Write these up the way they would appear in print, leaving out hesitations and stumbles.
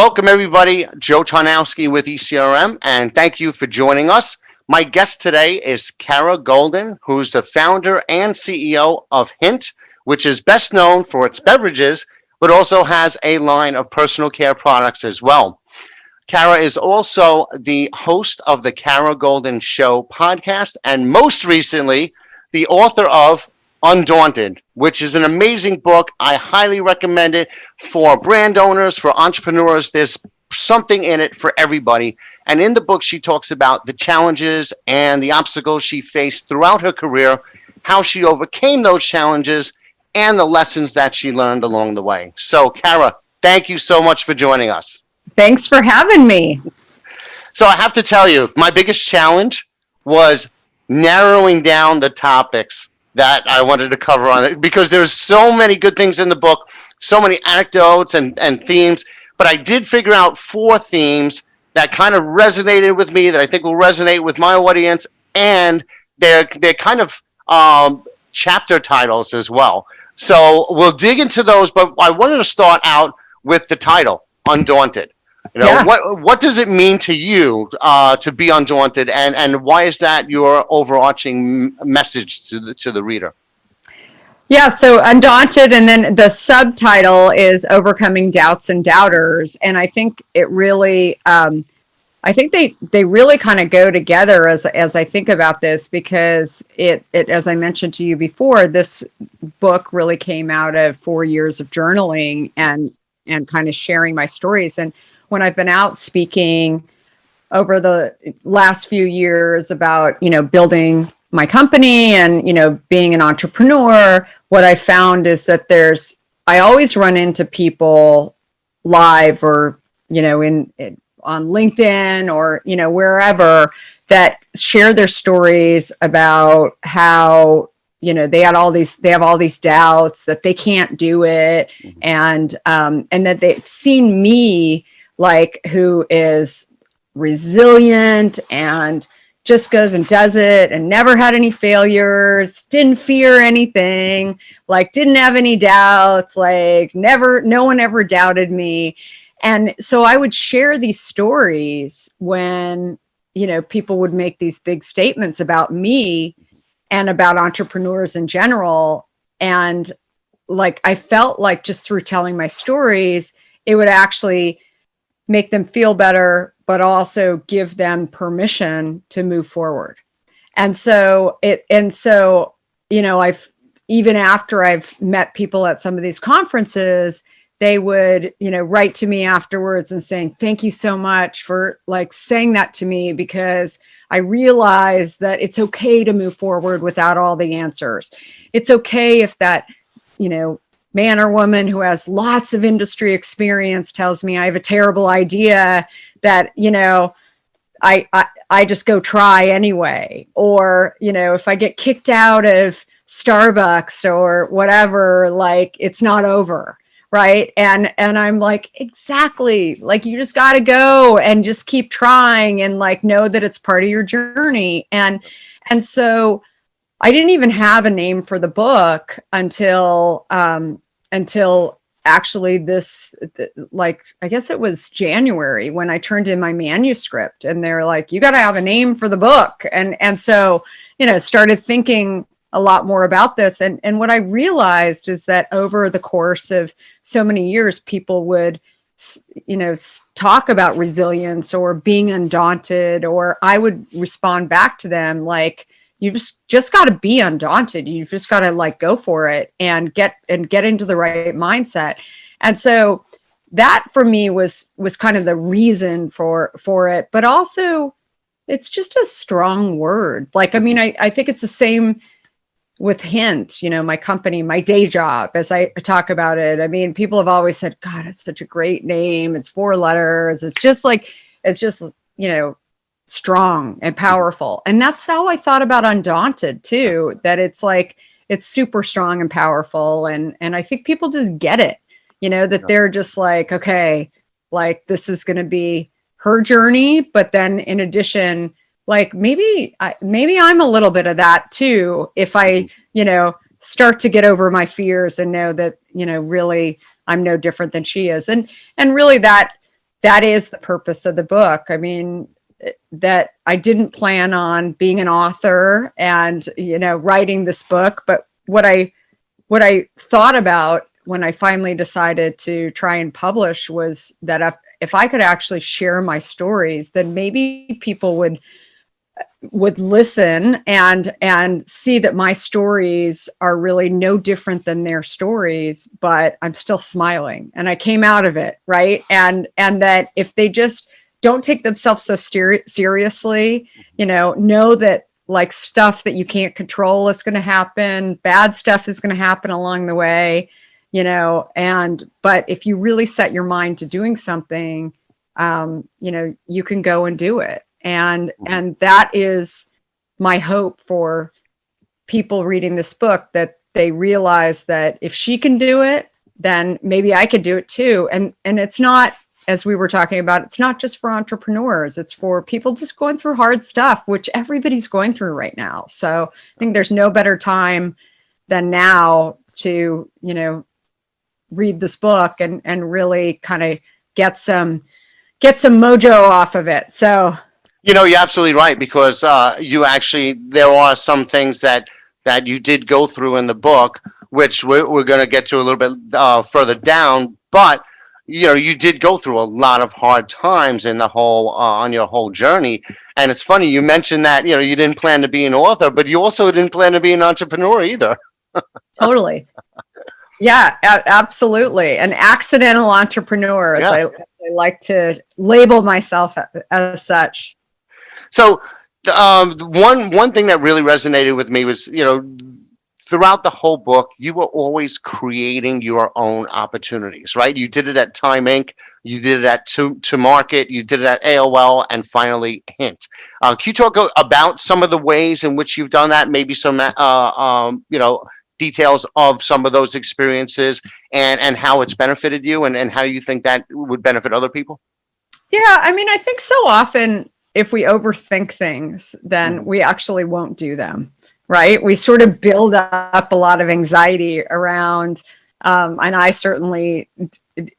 Welcome, everybody. Joe Tarnowski with ECRM, and thank you for joining us. My guest today is Kara Goldin, who's the founder and CEO of Hint, which is best known for its beverages, but also has a line of personal care products as well. Kara is also the host of the Kara Goldin Show podcast, and most recently, the author of Undaunted, which is an amazing book. I highly recommend it for brand owners, for entrepreneurs. There's something in it for everybody. And in the book, she talks about the challenges and the obstacles she faced throughout her career, how she overcame those challenges, and the lessons that she learned along the way. So, Kara, thank you so much for joining us. Thanks for having me. So I have to tell you, my biggest challenge was narrowing down the topics that I wanted to cover on it, because there's so many good things in the book, so many anecdotes and themes, but I did figure out 4 themes that kind of resonated with me, that I think will resonate with my audience, and they're kind of chapter titles as well. So we'll dig into those, but I wanted to start out with the title, Undaunted. What does it mean to you to be undaunted, and why is that your overarching message to the reader? Yeah, so Undaunted, and then the subtitle is Overcoming Doubts and Doubters, and I think it really, I think they really kind of go together as I think about this, because it as I mentioned to you before, this book really came out of 4 years of journaling and kind of sharing my stories. And when I've been out speaking over the last few years about, building my company and, being an entrepreneur, what I found is that I always run into people live or, on LinkedIn or, wherever, that share their stories about how, they have all these doubts that they can't do it. And that they've seen me, who is resilient and just goes and does it and never had any failures, didn't fear anything, didn't have any doubts, no one ever doubted me. And so I would share these stories when, people would make these big statements about me and about entrepreneurs in general. And I felt like just through telling my stories, it would actually make them feel better, but also give them permission to move forward. And so I've, even after I've met people at some of these conferences, they would, write to me afterwards and saying, thank you so much for saying that to me, because I realized that it's okay to move forward without all the answers. It's okay if that, man or woman who has lots of industry experience tells me I have a terrible idea, that, I just go try anyway. Or, if I get kicked out of Starbucks or whatever, it's not over. Right. And I'm exactly, you just got to go and just keep trying and know that it's part of your journey. And so I didn't even have a name for the book until actually I guess it was January when I turned in my manuscript, and they're like, you got to have a name for the book. And so, started thinking a lot more about this. And what I realized is that over the course of so many years, people would, talk about resilience or being undaunted, or I would respond back to them you just got to be undaunted. You've just got to go for it and get into the right mindset. And so that for me was kind of the reason for it, but also it's just a strong word. I think it's the same with Hint, my company, my day job, as I talk about it. I mean, people have always said, God, it's such a great name. It's 4 letters. It's just strong and powerful. And that's how I thought about Undaunted too, that it's super strong and powerful. And I think people just get it, that they're just okay, this is going to be her journey. But then in addition, maybe I'm a little bit of that too. If I, start to get over my fears and know that, really I'm no different than she is. And really that that is the purpose of the book. I mean, that I didn't plan on being an author and, writing this book, but what I thought about when I finally decided to try and publish was that if I could actually share my stories, then maybe people would listen and see that my stories are really no different than their stories, but I'm still smiling and I came out of it, right? And that if they just don't take themselves so seriously, know that like stuff that you can't control is going to happen, bad stuff is going to happen along the way, but if you really set your mind to doing something, you can go and do it. And that is my hope for people reading this book, that they realize that if she can do it, then maybe I could do it too. And it's not, as we were talking about, it's not just for entrepreneurs, it's for people just going through hard stuff, which everybody's going through right now. So I think there's no better time than now to, read this book and really kind of get some mojo off of it. So you're absolutely right, because there are some things that you did go through in the book, which we're going to get to a little bit further down. But you did go through a lot of hard times in the whole on your whole journey. And it's funny you mentioned that you didn't plan to be an author, but you also didn't plan to be an entrepreneur either. Totally. Yeah, absolutely. An accidental entrepreneur, as I like to label myself as such. So one thing that really resonated with me was, throughout the whole book, you were always creating your own opportunities, right? You did it at Time Inc., you did it at To Market, you did it at AOL, and finally Hint. Can you talk about some of the ways in which you've done that? Maybe some, details of some of those experiences and how it's benefited you and how you think that would benefit other people? Yeah, I mean, I think so often if we overthink things, then we actually won't do them, right? We sort of build up a lot of anxiety around, and I certainly,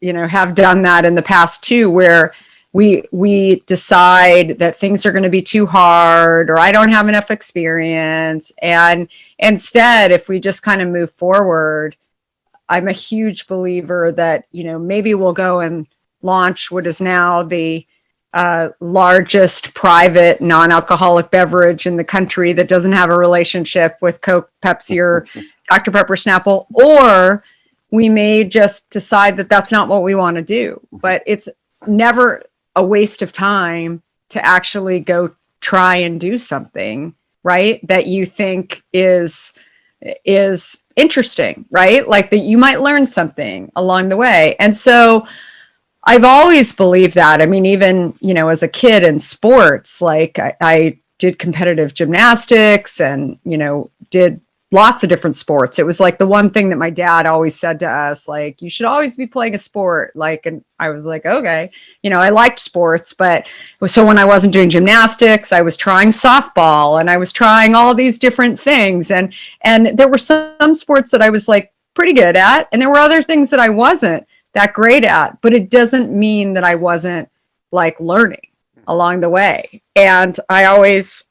have done that in the past too, where we decide that things are going to be too hard, or I don't have enough experience. And instead, if we just kind of move forward, I'm a huge believer that, maybe we'll go and launch what is now the largest private non-alcoholic beverage in the country that doesn't have a relationship with Coke, Pepsi, or Dr. Pepper, Snapple, or we may just decide that that's not what we want to do. But it's never a waste of time to actually go try and do something, right, that you think is interesting, right? Like that you might learn something along the way. And so I've always believed that. I mean, even, as a kid in sports, like I did competitive gymnastics and, did lots of different sports. It was like the one thing that my dad always said to us, like, you should always be playing a sport. Like, and I was like, okay, I liked sports, but so when I wasn't doing gymnastics, I was trying softball and I was trying all these different things. And there were some sports that I was like pretty good at, and there were other things that I wasn't that great at, but it doesn't mean that I wasn't like learning along the way. And I always,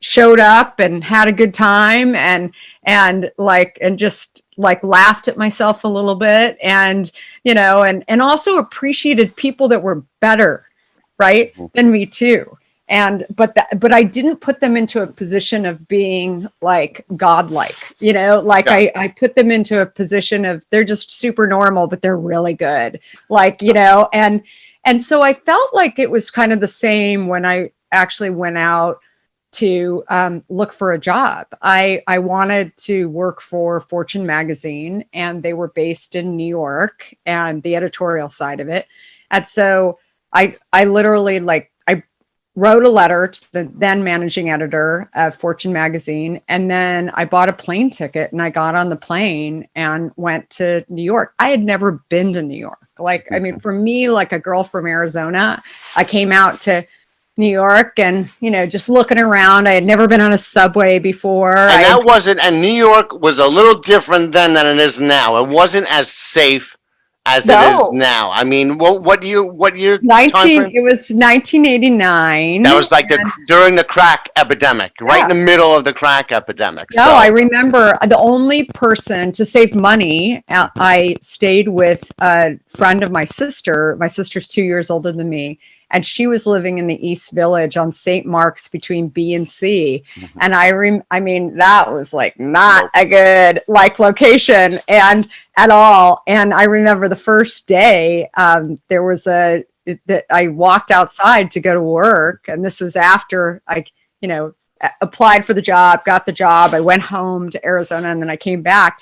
showed up and had a good time and just like laughed at myself a little bit and, and also appreciated people that were better, right, than me too. But I didn't put them into a position of being like godlike, I put them into a position of they're just super normal, but they're really good. And so I felt like it was kind of the same when I actually went out to look for a job. I wanted to work for Fortune magazine, and they were based in New York and the editorial side of it. And so I literally I wrote a letter to the then managing editor of Fortune magazine. And then I bought a plane ticket and I got on the plane and went to New York. I had never been to New York. I mean, for me, like a girl from Arizona, I came out to New York and, just looking around. I had never been on a subway before. And New York was a little different then than it is now. It wasn't as safe as it is No, now? I mean, what year time 19, frame? it was 1989. That was like during the crack epidemic, right in Yeah. the middle of the crack epidemic. No, I So, remember the only person to save money. I stayed with a friend of my sister. My sister's 2 years older than me, and she was living in the East Village on St. Mark's between B and C. And I mean, that was like not a good like location and at all. And I remember the first day, there was that I walked outside to go to work, and this was after I, you know, applied for the job, got the job. I went home to Arizona, and then I came back,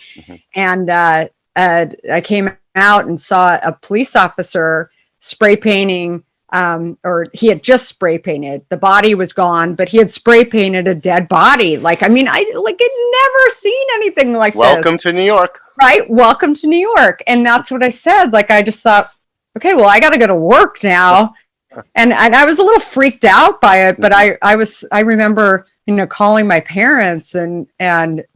and I came out and saw a police officer spray painting, or he had just spray painted. The body was gone, but he had spray painted a dead body. Like, I mean, I like had never seen anything like this. welcome to New York. Right? Welcome to New York. And that's what I said. Like, I just thought, okay, well, I got to go to work now. And I was a little freaked out by it, but I remember, calling my parents, and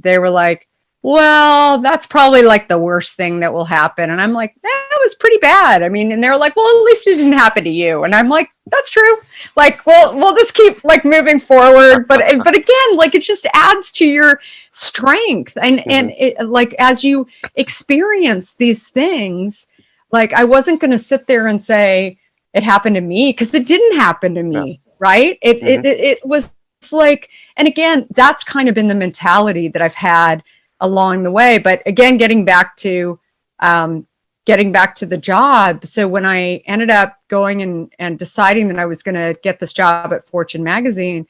they were like, well, that's probably like the worst thing that will happen. And I'm like, that was pretty bad. I mean, and they're like, well, at least it didn't happen to you. And I'm like, that's true. Like, well, we'll just keep like moving forward. But again, like it just adds to your strength. And it, like, as you experience these things, like I wasn't going to sit there and say it happened to me, because it didn't happen to me. No. Right. It was like, and again, that's kind of been the mentality that I've had along the way. But again, getting back to the job. So when I ended up going and deciding that I was going to get this job at Fortune magazine,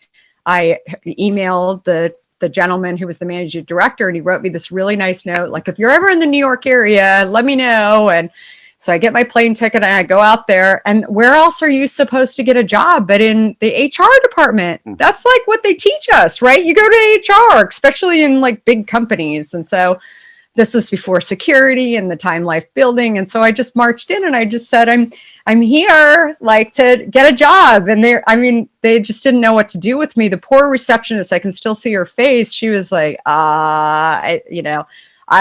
I emailed the gentleman who was the managing director, and he wrote me this really nice note, like, if you're ever in the New York area, let me know. And so I get my plane ticket and I go out there, and where else are you supposed to get a job but in the HR department? That's like what they teach us, right? You go to HR, especially in like big companies. And so this was before security and the Time Life building. And so I just marched in and I just said, I'm here like to get a job. And they just didn't know what to do with me. The poor receptionist, I can still see her face. She was like, I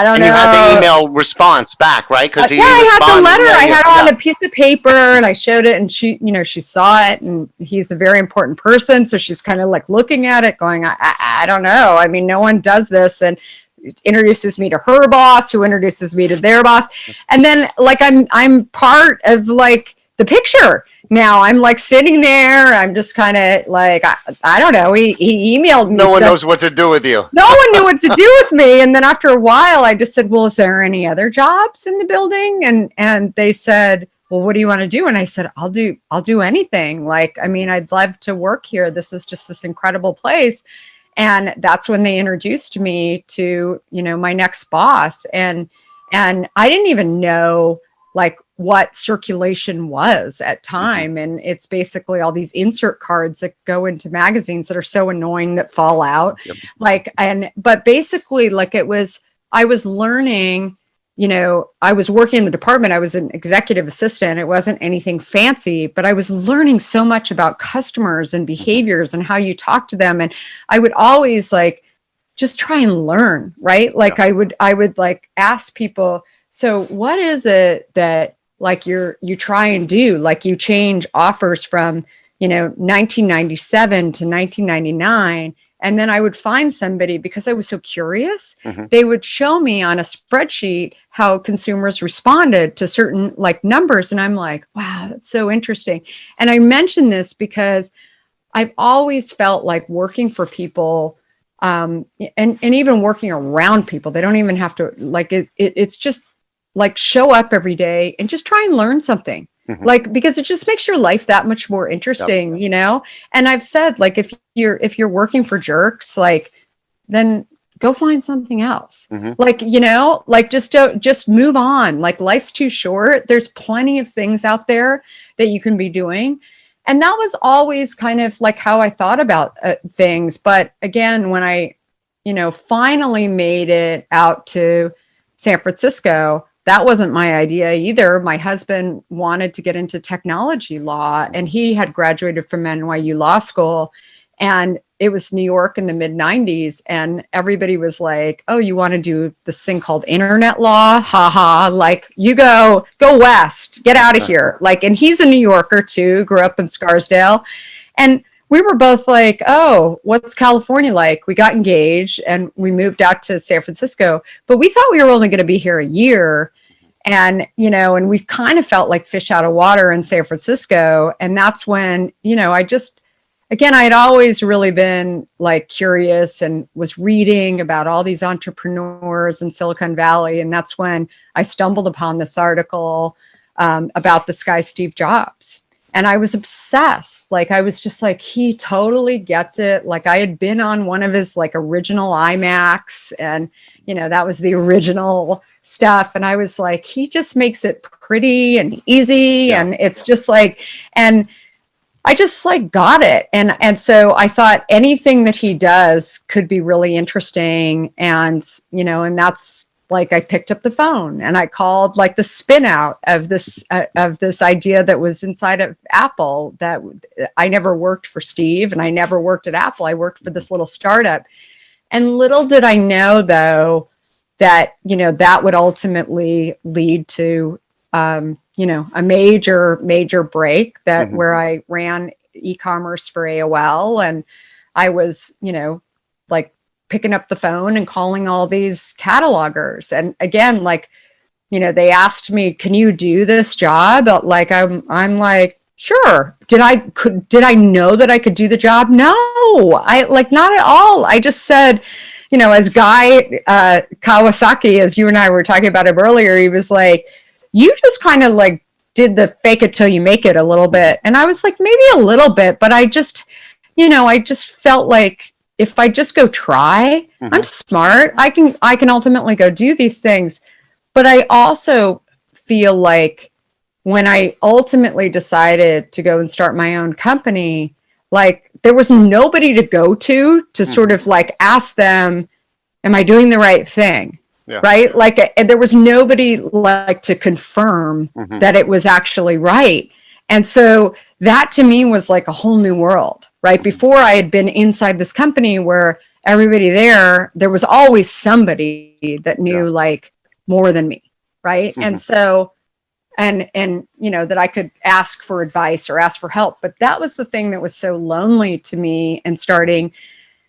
don't know. You had the email response back, right? Because I had the letter. I had it on a piece of paper, and I showed it, and she saw it, and he's a very important person, so she's kind of like looking at it, going, I don't know. I mean, no one does this, and introduces me to her boss, who introduces me to their boss, and then like I'm part of like the picture. Now I'm like sitting there. I'm just kind of like, I don't know. He emailed me. No one knows what to do with you. No one knew what to do with me. And then after a while, I just said, well, is there any other jobs in the building? And they said, well, what do you want to do? And I said, I'll do anything. Like, I mean, I'd love to work here. This is just this incredible place. And that's when they introduced me to, my next boss. And I didn't even know like what circulation was at time. And it's basically all these insert cards that go into magazines that are so annoying that fall out. Yep. But basically like I was learning, I was working in the department. I was an executive assistant. It wasn't anything fancy, but I was learning so much about customers and behaviors and how you talk to them. And I would always like, just try and learn, right? Like yeah. I would like ask people, so what is it that like you try and do? Like you change offers from, 1997 to 1999. And then I would find somebody, because I was so curious, they would show me on a spreadsheet how consumers responded to certain like numbers. And I'm like, wow, that's so interesting. And I mention this because I've always felt like working for people, and even working around people, they don't even have to like it's just like show up every day and just try and learn something. Like, because it just makes your life that much more interesting, yep. And I've said, like, if you're working for jerks, like, then go find something else. Like, like just move on. Like, life's too short. There's plenty of things out there that you can be doing. And that was always kind of like how I thought about things. But again, when I, finally made it out to San Francisco, that wasn't my idea either. My husband wanted to get into technology law, and he had graduated from NYU Law School. And it was New York in the mid 90s. And everybody was like, oh, you want to do this thing called internet law? Ha ha. Like, you go west, get out of here. Like, and he's a New Yorker too, grew up in Scarsdale. And we were both like, oh, what's California like? We got engaged and we moved out to San Francisco, but we thought we were only going to be here a year. And, and we kind of felt like fish out of water in San Francisco. And that's when, I had always really been like curious and was reading about all these entrepreneurs in Silicon Valley. And that's when I stumbled upon this article about this guy, Steve Jobs. And I was obsessed. Like, I was just like, he totally gets it. Like, I had been on one of his like original iMacs, and, that was the original stuff. And I was like, he just makes it pretty and easy. Yeah. And it's just like, and I just like got it. And so I thought anything that he does could be really interesting. And, and that's like, I picked up the phone and I called like the spin out of this idea that was inside of Apple. That I never worked for Steve and I never worked at Apple. I worked for this little startup. And little did I know, though, that, that would ultimately lead to, a major break that where I ran e-commerce for AOL. And I was, like picking up the phone and calling all these catalogers. And again, like, they asked me, can you do this job? Like, I'm like, sure. Did I know that I could do the job? No, I like, not at all. I just said, as Guy Kawasaki, as you and I were talking about him earlier, he was like, you just kind of like did the fake it till you make it a little bit. And I was like, maybe a little bit, but I just, I just felt like if I just go try, I'm smart. I can ultimately go do these things. But I also feel like when I ultimately decided to go and start my own company, like there was nobody to go to sort of like ask them, am I doing the right thing? Yeah. Right? Like, and there was nobody like to confirm that it was actually right. And so that to me was like a whole new world, right? Before I had been inside this company where everybody there was always somebody that knew like more than me. Right. And so, and, that I could ask for advice or ask for help. But that was the thing that was so lonely to me. And starting,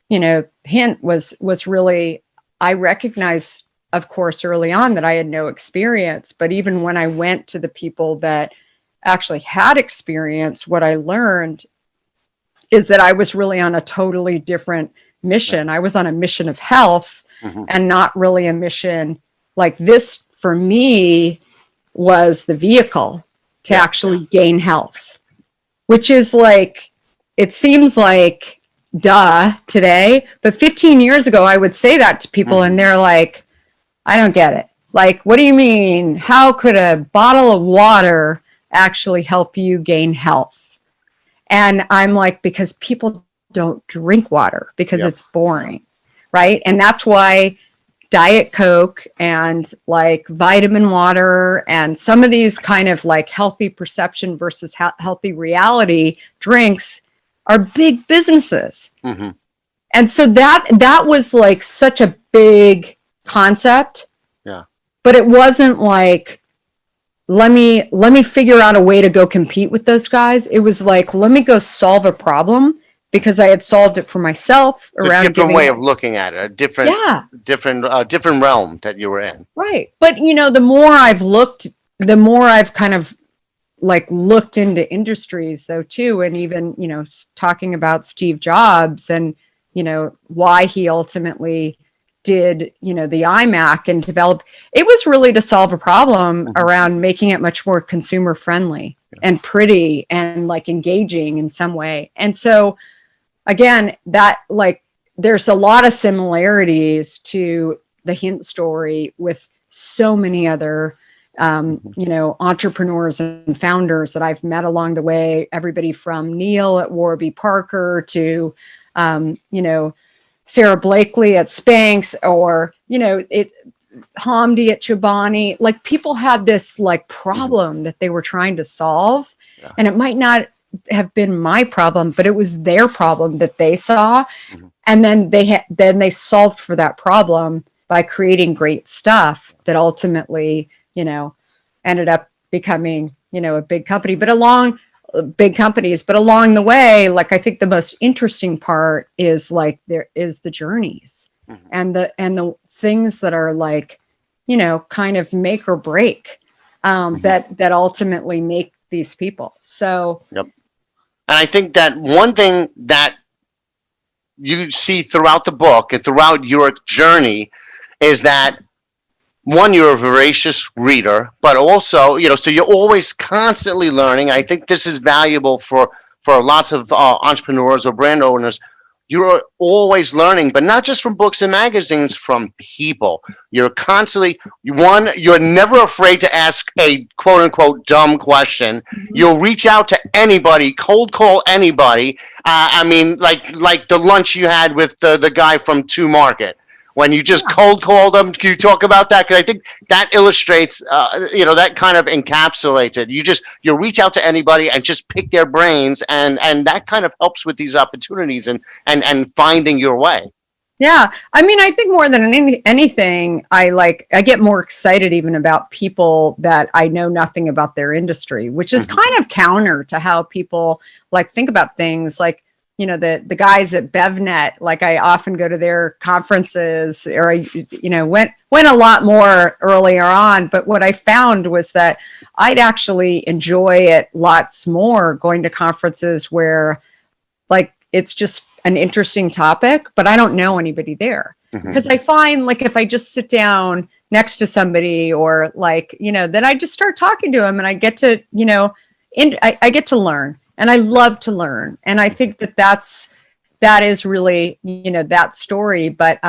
Hint was really, I recognized, of course, early on that I had no experience. But even when I went to the people that actually had experience, what I learned is that I was really on a totally different mission. I was on a mission of health and not really a mission like this. For me, was the vehicle to actually gain health, which is like, it seems like duh today, but 15 years ago, I would say that to people and they're like, I don't get it. Like, what do you mean? How could a bottle of water actually help you gain health? And I'm like, because people don't drink water because it's boring, right? And that's why Diet Coke and like vitamin water and some of these kind of like healthy perception versus healthy reality drinks are big businesses. And so that was like such a big concept. Yeah. But it wasn't like, let me figure out a way to go compete with those guys. It was like, let me go solve a problem because I had solved it for myself around a different way of looking at it, a different realm that you were in. Right. But, the more I've looked, the more I've kind of like looked into industries though too. And even, talking about Steve Jobs and, why he ultimately did, the iMac and developed, it was really to solve a problem around making it much more consumer friendly and pretty and like engaging in some way. And so, again, that like, there's a lot of similarities to the Hint story with so many other, entrepreneurs and founders that I've met along the way. Everybody from Neil at Warby Parker to, Sarah Blakely at Spanx or, Hamdi at Chobani. Like people had this like problem that they were trying to solve, and it might not have been my problem, but it was their problem that they saw. Mm-hmm. And then they solved for that problem by creating great stuff that ultimately, ended up becoming, a big company. But along the way, like, I think the most interesting part is like there is the journeys, Mm-hmm. and the things that are like, kind of make or break, Mm-hmm. that ultimately make these people. So, Yep. And I think that one thing that you see throughout the book and throughout your journey is that, one, you're a voracious reader, but also, so you're always constantly learning. I think this is valuable for lots of entrepreneurs or brand owners. You're always learning, but not just from books and magazines, from people. You're constantly, you're never afraid to ask a quote unquote dumb question. You'll reach out to anybody, cold call anybody. I mean, like the lunch you had with the guy from Two Market. When you just cold called them, can you talk about that? Because I think that illustrates, that kind of encapsulates it. You reach out to anybody and just pick their brains, and that kind of helps with these opportunities and finding your way. yeah, I mean, I think more than anything, I get more excited even about people that I know nothing about their industry, which is kind of counter to how people like think about things. Like, the guys at BevNet, like, I often go to their conferences, or I, went a lot more earlier on. But what I found was that I'd actually enjoy it lots more going to conferences where, like, it's just an interesting topic, but I don't know anybody there. Because I find, like, if I just sit down next to somebody, or like, then I just start talking to them, and I get to, I get to learn. And I love to learn. And I think that is really, that story, but,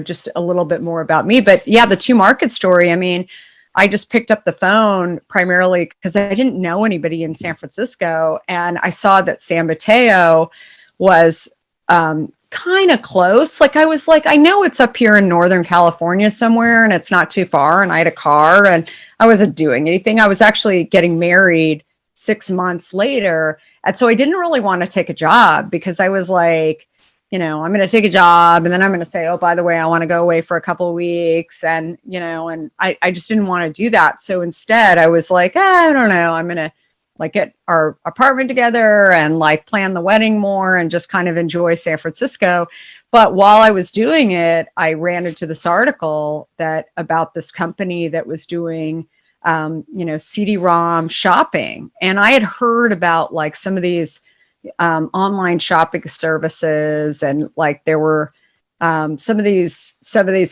just a little bit more about me. But yeah, the Two Market story, I mean, I just picked up the phone primarily because I didn't know anybody in San Francisco. And I saw that San Mateo was kind of close. Like, I was like, I know it's up here in Northern California somewhere, and it's not too far. And I had a car, and I wasn't doing anything. I was actually getting married 6 months later. And so I didn't really want to take a job, because I was like, I'm going to take a job, and then I'm going to say, oh, by the way, I want to go away for a couple of weeks. And, and I just didn't want to do that. So instead I was like, I don't know, I'm going to like get our apartment together and like plan the wedding more and just kind of enjoy San Francisco. But while I was doing it, I ran into this article about this company that was doing CD-ROM shopping. And I had heard about like some of these online shopping services, and like there were some of these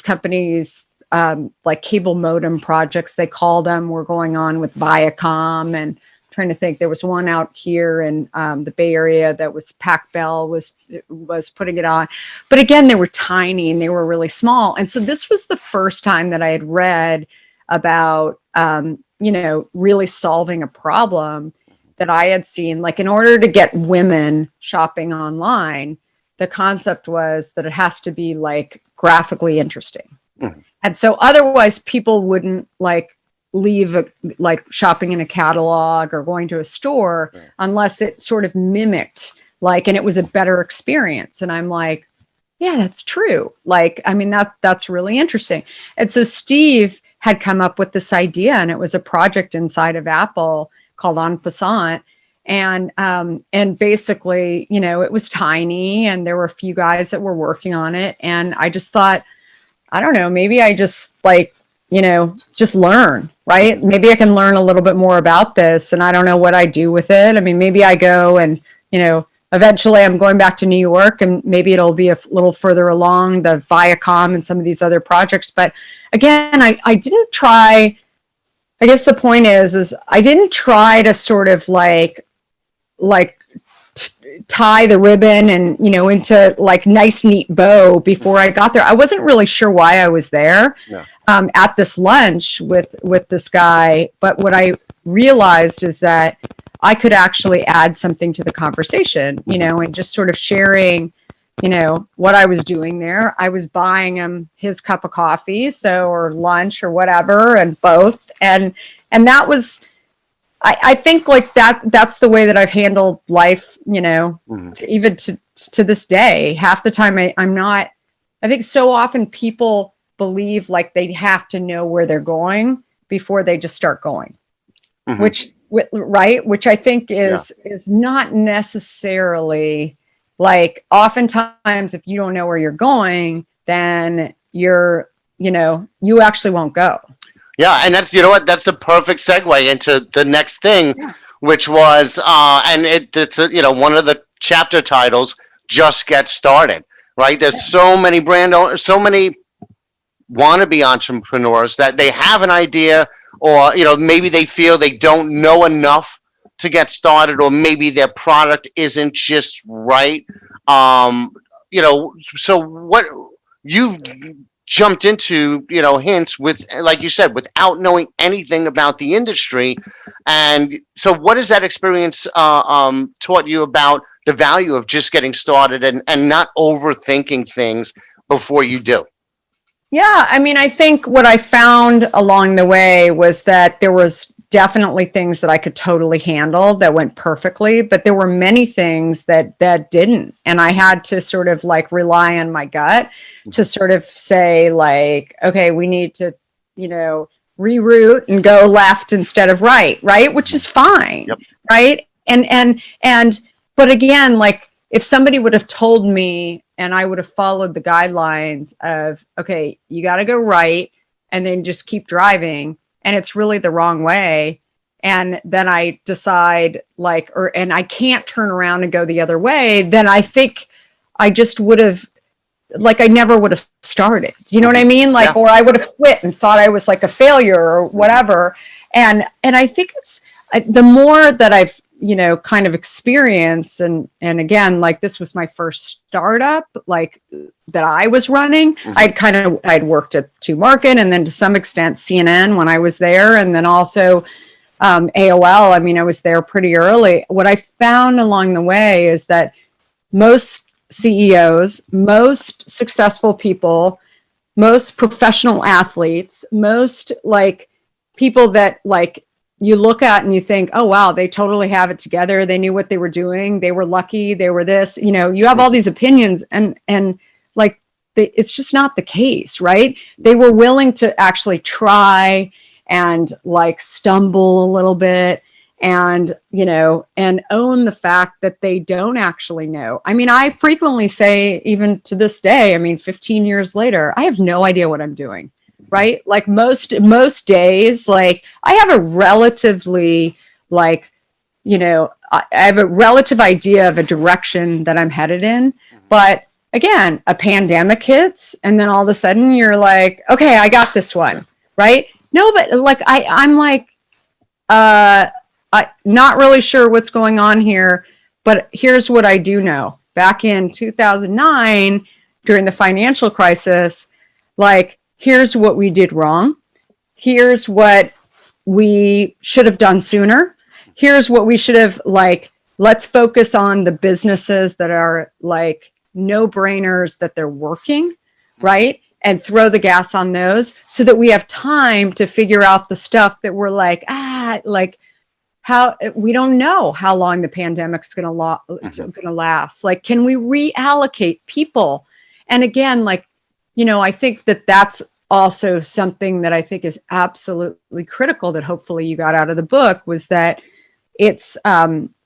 companies, like cable modem projects, they called them, were going on with Viacom. And I'm trying to think, there was one out here in the Bay Area that was Pac Bell was putting it on. But again, they were tiny and they were really small. And so this was the first time that I had read about really solving a problem that I had seen. Like, in order to get women shopping online, the concept was that it has to be like graphically interesting. Mm-hmm. And so otherwise people wouldn't like leave like shopping in a catalog or going to a store unless it sort of mimicked like, and it was a better experience. And I'm like, yeah, that's true. Like, I mean, that's really interesting. And so Steve had come up with this idea, and it was a project inside of Apple called En Passant. And basically, it was tiny, and there were a few guys that were working on it. And I just thought, I don't know, maybe I just like, just learn, right? Maybe I can learn a little bit more about this, and I don't know what I do with it. I mean, maybe I go and, eventually I'm going back to New York, and maybe it'll be a little further along the Viacom and some of these other projects. But again, I didn't try, I guess the point is I didn't try to sort of like tie the ribbon and, into like nice, neat bow before I got there. I wasn't really sure why I was there at this lunch with this guy. But what I realized is that I could actually add something to the conversation, and just sort of sharing, what I was doing there. I was buying him his cup of coffee, or lunch or whatever, and both. And that was, I think like that's the way that I've handled life, you know, even to this day. Half the time I'm not, I think so often people believe like they have to know where they're going before they just start going, which I think is not necessarily like, oftentimes if you don't know where you're going, then you actually won't go. Yeah, and that's, you know what, that's the perfect segue into the next thing, which was, and it's one of the chapter titles, Just Get Started, right? There's so many brand owners, so many wannabe entrepreneurs that they have an idea, or, maybe they feel they don't know enough to get started, or maybe their product isn't just right. So what you've jumped into, hints with, like you said, without knowing anything about the industry. And so what has that experience taught you about the value of just getting started and not overthinking things before you do? Yeah, I mean, I think what I found along the way was that there was definitely things that I could totally handle that went perfectly, but there were many things that didn't. And I had to sort of like rely on my gut to sort of say like, okay, we need to, reroute and go left instead of right, which is fine. Yep. Right. But again, like if somebody would have told me and I would have followed the guidelines of, okay, you got to go right and then just keep driving, and it's really the wrong way, and then I decide and I can't turn around and go the other way, then I think I just would have, I never would have started. You know what I mean? Or I would have quit and thought I was like a failure or whatever. And I think it's the more that I've, kind of experience. And again, like this was my first startup, like that I was running. I'd worked at 2Market and then to some extent CNN when I was there. And then also AOL. I mean, I was there pretty early. What I found along the way is that most CEOs, most successful people, most professional athletes, most people that you look at and you think, oh, wow, they totally have it together. They knew what they were doing. They were lucky. They were this, you have all these opinions and it's just not the case, right? They were willing to actually try and stumble a little bit and, and own the fact that they don't actually know. I mean, I frequently say, even to this day, 15 years later, I have no idea what I'm doing. Right? Like most days, I have a relatively I have a relative idea of a direction that I'm headed in. But again, a pandemic hits and then all of a sudden you're like, okay, I got this one. Right? No, but I'm not really sure what's going on here, but here's what I do know. Back in 2009, during the financial crisis, here's what we did wrong. Here's what we should have done sooner. Here's what we should have, let's focus on the businesses that are no-brainers, that they're working, right? And throw the gas on those so that we have time to figure out the stuff that we're how we don't know how long the pandemic's going to last. Can we reallocate people? And again, I think that that's also something that I think is absolutely critical that hopefully you got out of the book, was that it's,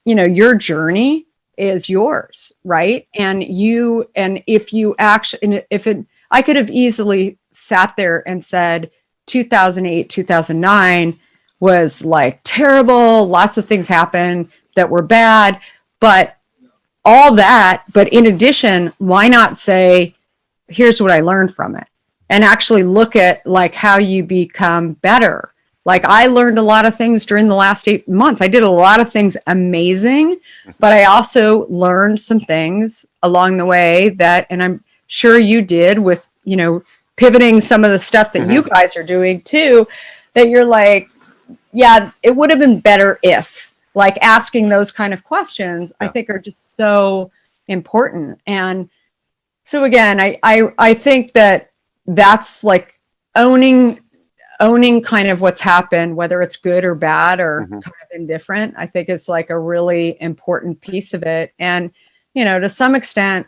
your journey is yours, right? And if you actually, I could have easily sat there and said 2008, 2009 was terrible. Lots of things happened that were bad, but in addition, why not say, here's what I learned from it, and actually look at how you become better. I learned a lot of things during the last 8 months. I did a lot of things amazing, but I also learned some things along the way and I'm sure you did with, pivoting some of the stuff that you guys are doing too, that you're yeah, it would have been better if, asking those kind of questions, I think are just so important. And so again, I think that's owning owning kind of what's happened, whether it's good or bad or Mhm. kind of indifferent, I think is like a really important piece of it. And, you know, to some extent,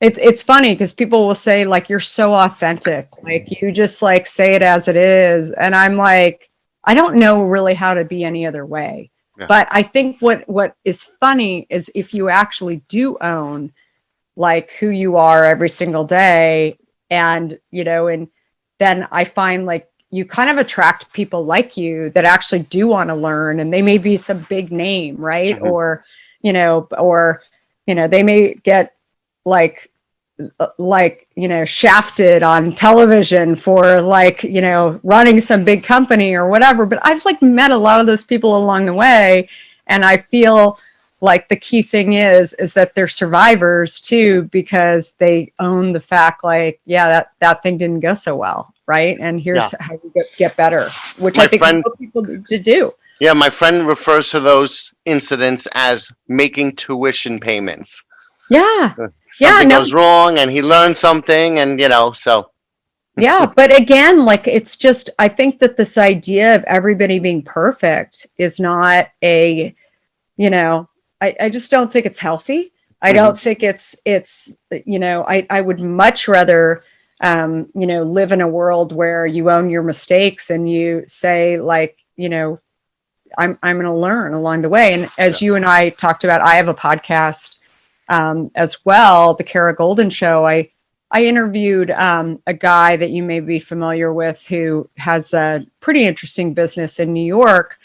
it's funny because people will say like, you're so authentic, like you just like say it as it is. And I'm like, I don't know really how to be any other way. Yeah. But I think what is funny is if you actually do own like who you are every single day, and, you know, and then I find like you kind of attract people like you that actually do want to learn, and they may be some big name, right? Mhm. Or, you know, they may get like, you know, shafted on television for like, you know, running some big company or whatever. But I've like met a lot of those people along the way. And I feel like the key thing is that they're survivors too, because they own the fact like, yeah, that thing didn't go so well. Right. And here's Yeah. how you get better, which My I think friend- most people need to do. Yeah, my friend refers to those incidents as making tuition payments. Yeah. Something no, goes wrong and he learns something, and you know, so yeah, but again, like it's just, I think that this idea of everybody being perfect is not a, you know, I just don't think it's healthy. I don't think it's, you know, I would much rather, you know, live in a world where you own your mistakes and you say like, you know, I'm going to learn along the way. And as you and I talked about, I have a podcast as well, the Kara Goldin Show. I interviewed a guy that you may be familiar with who has a pretty interesting business in New York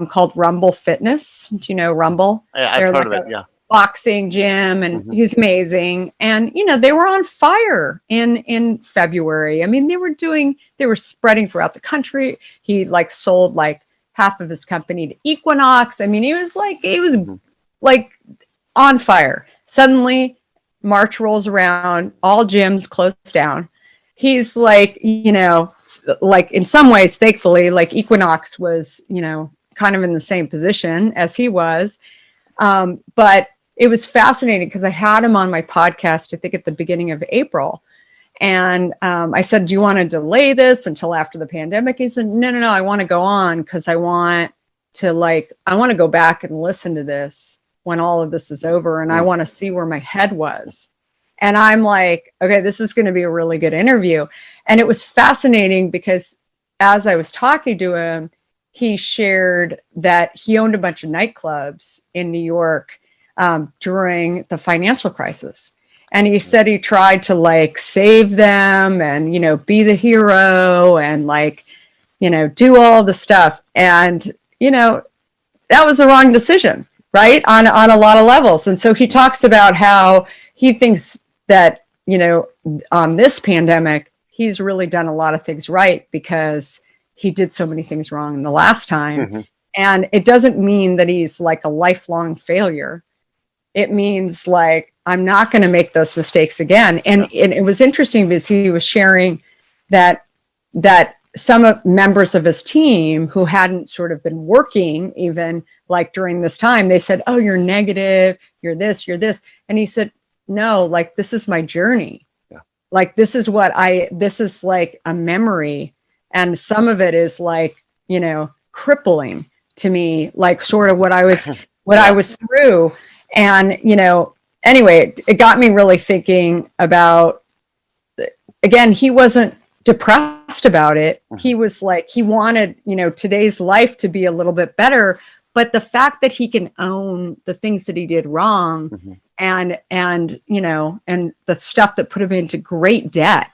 called Rumble Fitness. Do you know Rumble? I've heard of it. Yeah. Boxing gym, and he's amazing. And you know, they were on fire in February. I mean, they were spreading throughout the country. He like sold like half of his company to Equinox. I mean, he was like on fire. Suddenly March rolls around, all gyms close down. He's like, you know, like in some ways, thankfully, like Equinox was, you know, kind of in the same position as he was. But it was fascinating because I had him on my podcast, I think at the beginning of April. And I said, do you want to delay this until after the pandemic? He said, no, I want to go on because I want to go back and listen to this when all of this is over. And I want to see where my head was. And I'm like, okay, this is going to be a really good interview. And it was fascinating because as I was talking to him, he shared that he owned a bunch of nightclubs in New York during the financial crisis. And he said he tried to like save them and, you know, be the hero and like, you know, do all the stuff. And, you know, that was the wrong decision, right? On a lot of levels. And so he talks about how he thinks that, you know, on this pandemic, he's really done a lot of things right because he did so many things wrong the last time. And it doesn't mean that he's like a lifelong failure. It means like, I'm not going to make those mistakes again. And it was interesting because he was sharing that some members of his team who hadn't sort of been working even like during this time, they said, oh, you're negative, you're this. And he said, no, like, this is my journey. Yeah. Like, this is like a memory. And some of it is like, you know, crippling to me, like sort of what I was through. And, you know, anyway, it got me really thinking about, again, he wasn't depressed about it. He was like, he wanted, you know, today's life to be a little bit better. But the fact that he can own the things that he did wrong and, you know, and the stuff that put him into great debt,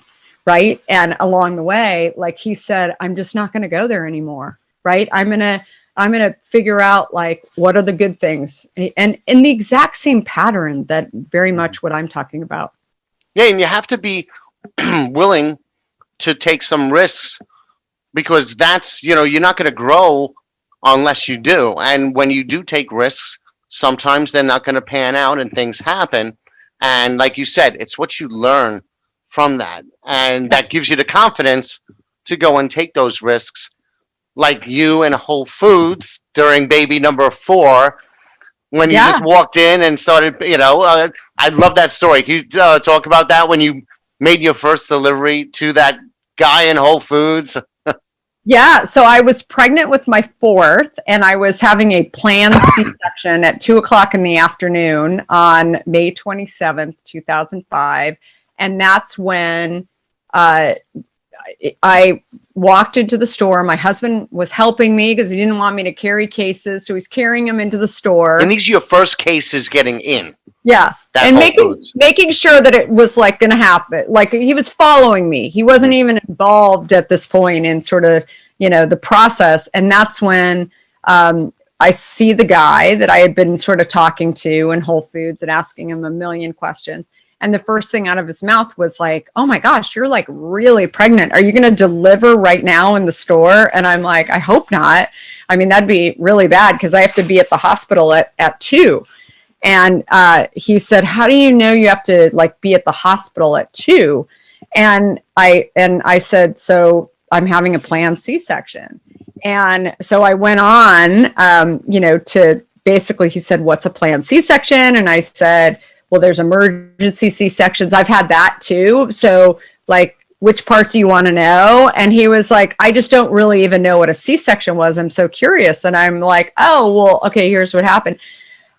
right? And along the way, like he said, I'm just not going to go there anymore, right? I'm going to figure out like, what are the good things? And in the exact same pattern that very much what I'm talking about. Yeah, and you have to be willing to take some risks because that's, you know, you're not going to grow unless you do. And when you do take risks, sometimes they're not going to pan out and things happen. And like you said, it's what you learn from that. And that gives you the confidence to go and take those risks. Like you in Whole Foods during baby number 4, when you just walked in and started, you know, I love that story. Can you talk about that when you made your first delivery to that guy in Whole Foods? Yeah, so I was pregnant with my fourth, and I was having a planned C-section at 2 o'clock in the afternoon on May 27th, 2005. And that's when I walked into the store. My husband was helping me because he didn't want me to carry cases. So he's carrying them into the store. And these are your first cases getting in. Yeah. That And Whole making sure that it was like going to happen. Like he was following me. He wasn't even involved at this point in sort of, the process. And that's when I see the guy that I had been sort of talking to in Whole Foods and asking him a million questions. And the first thing out of his mouth was like, "Oh my gosh, you're like really pregnant. Are you going to deliver right now in the store?" And I'm like, "I hope not. I mean, that'd be really bad because I have to be at the hospital at 2. And he said, "How do you know you have to like be at the hospital at 2?" And I said, "So I'm having a planned C-section." And so I went on, to basically, he said, "What's a planned C-section?" And I said, "Well, there's emergency C-sections. I've had that too. So like, which part do you want to know?" And he was like, "I just don't really even know what a C-section was. I'm so curious." And I'm like, "Oh, well, okay, here's what happened."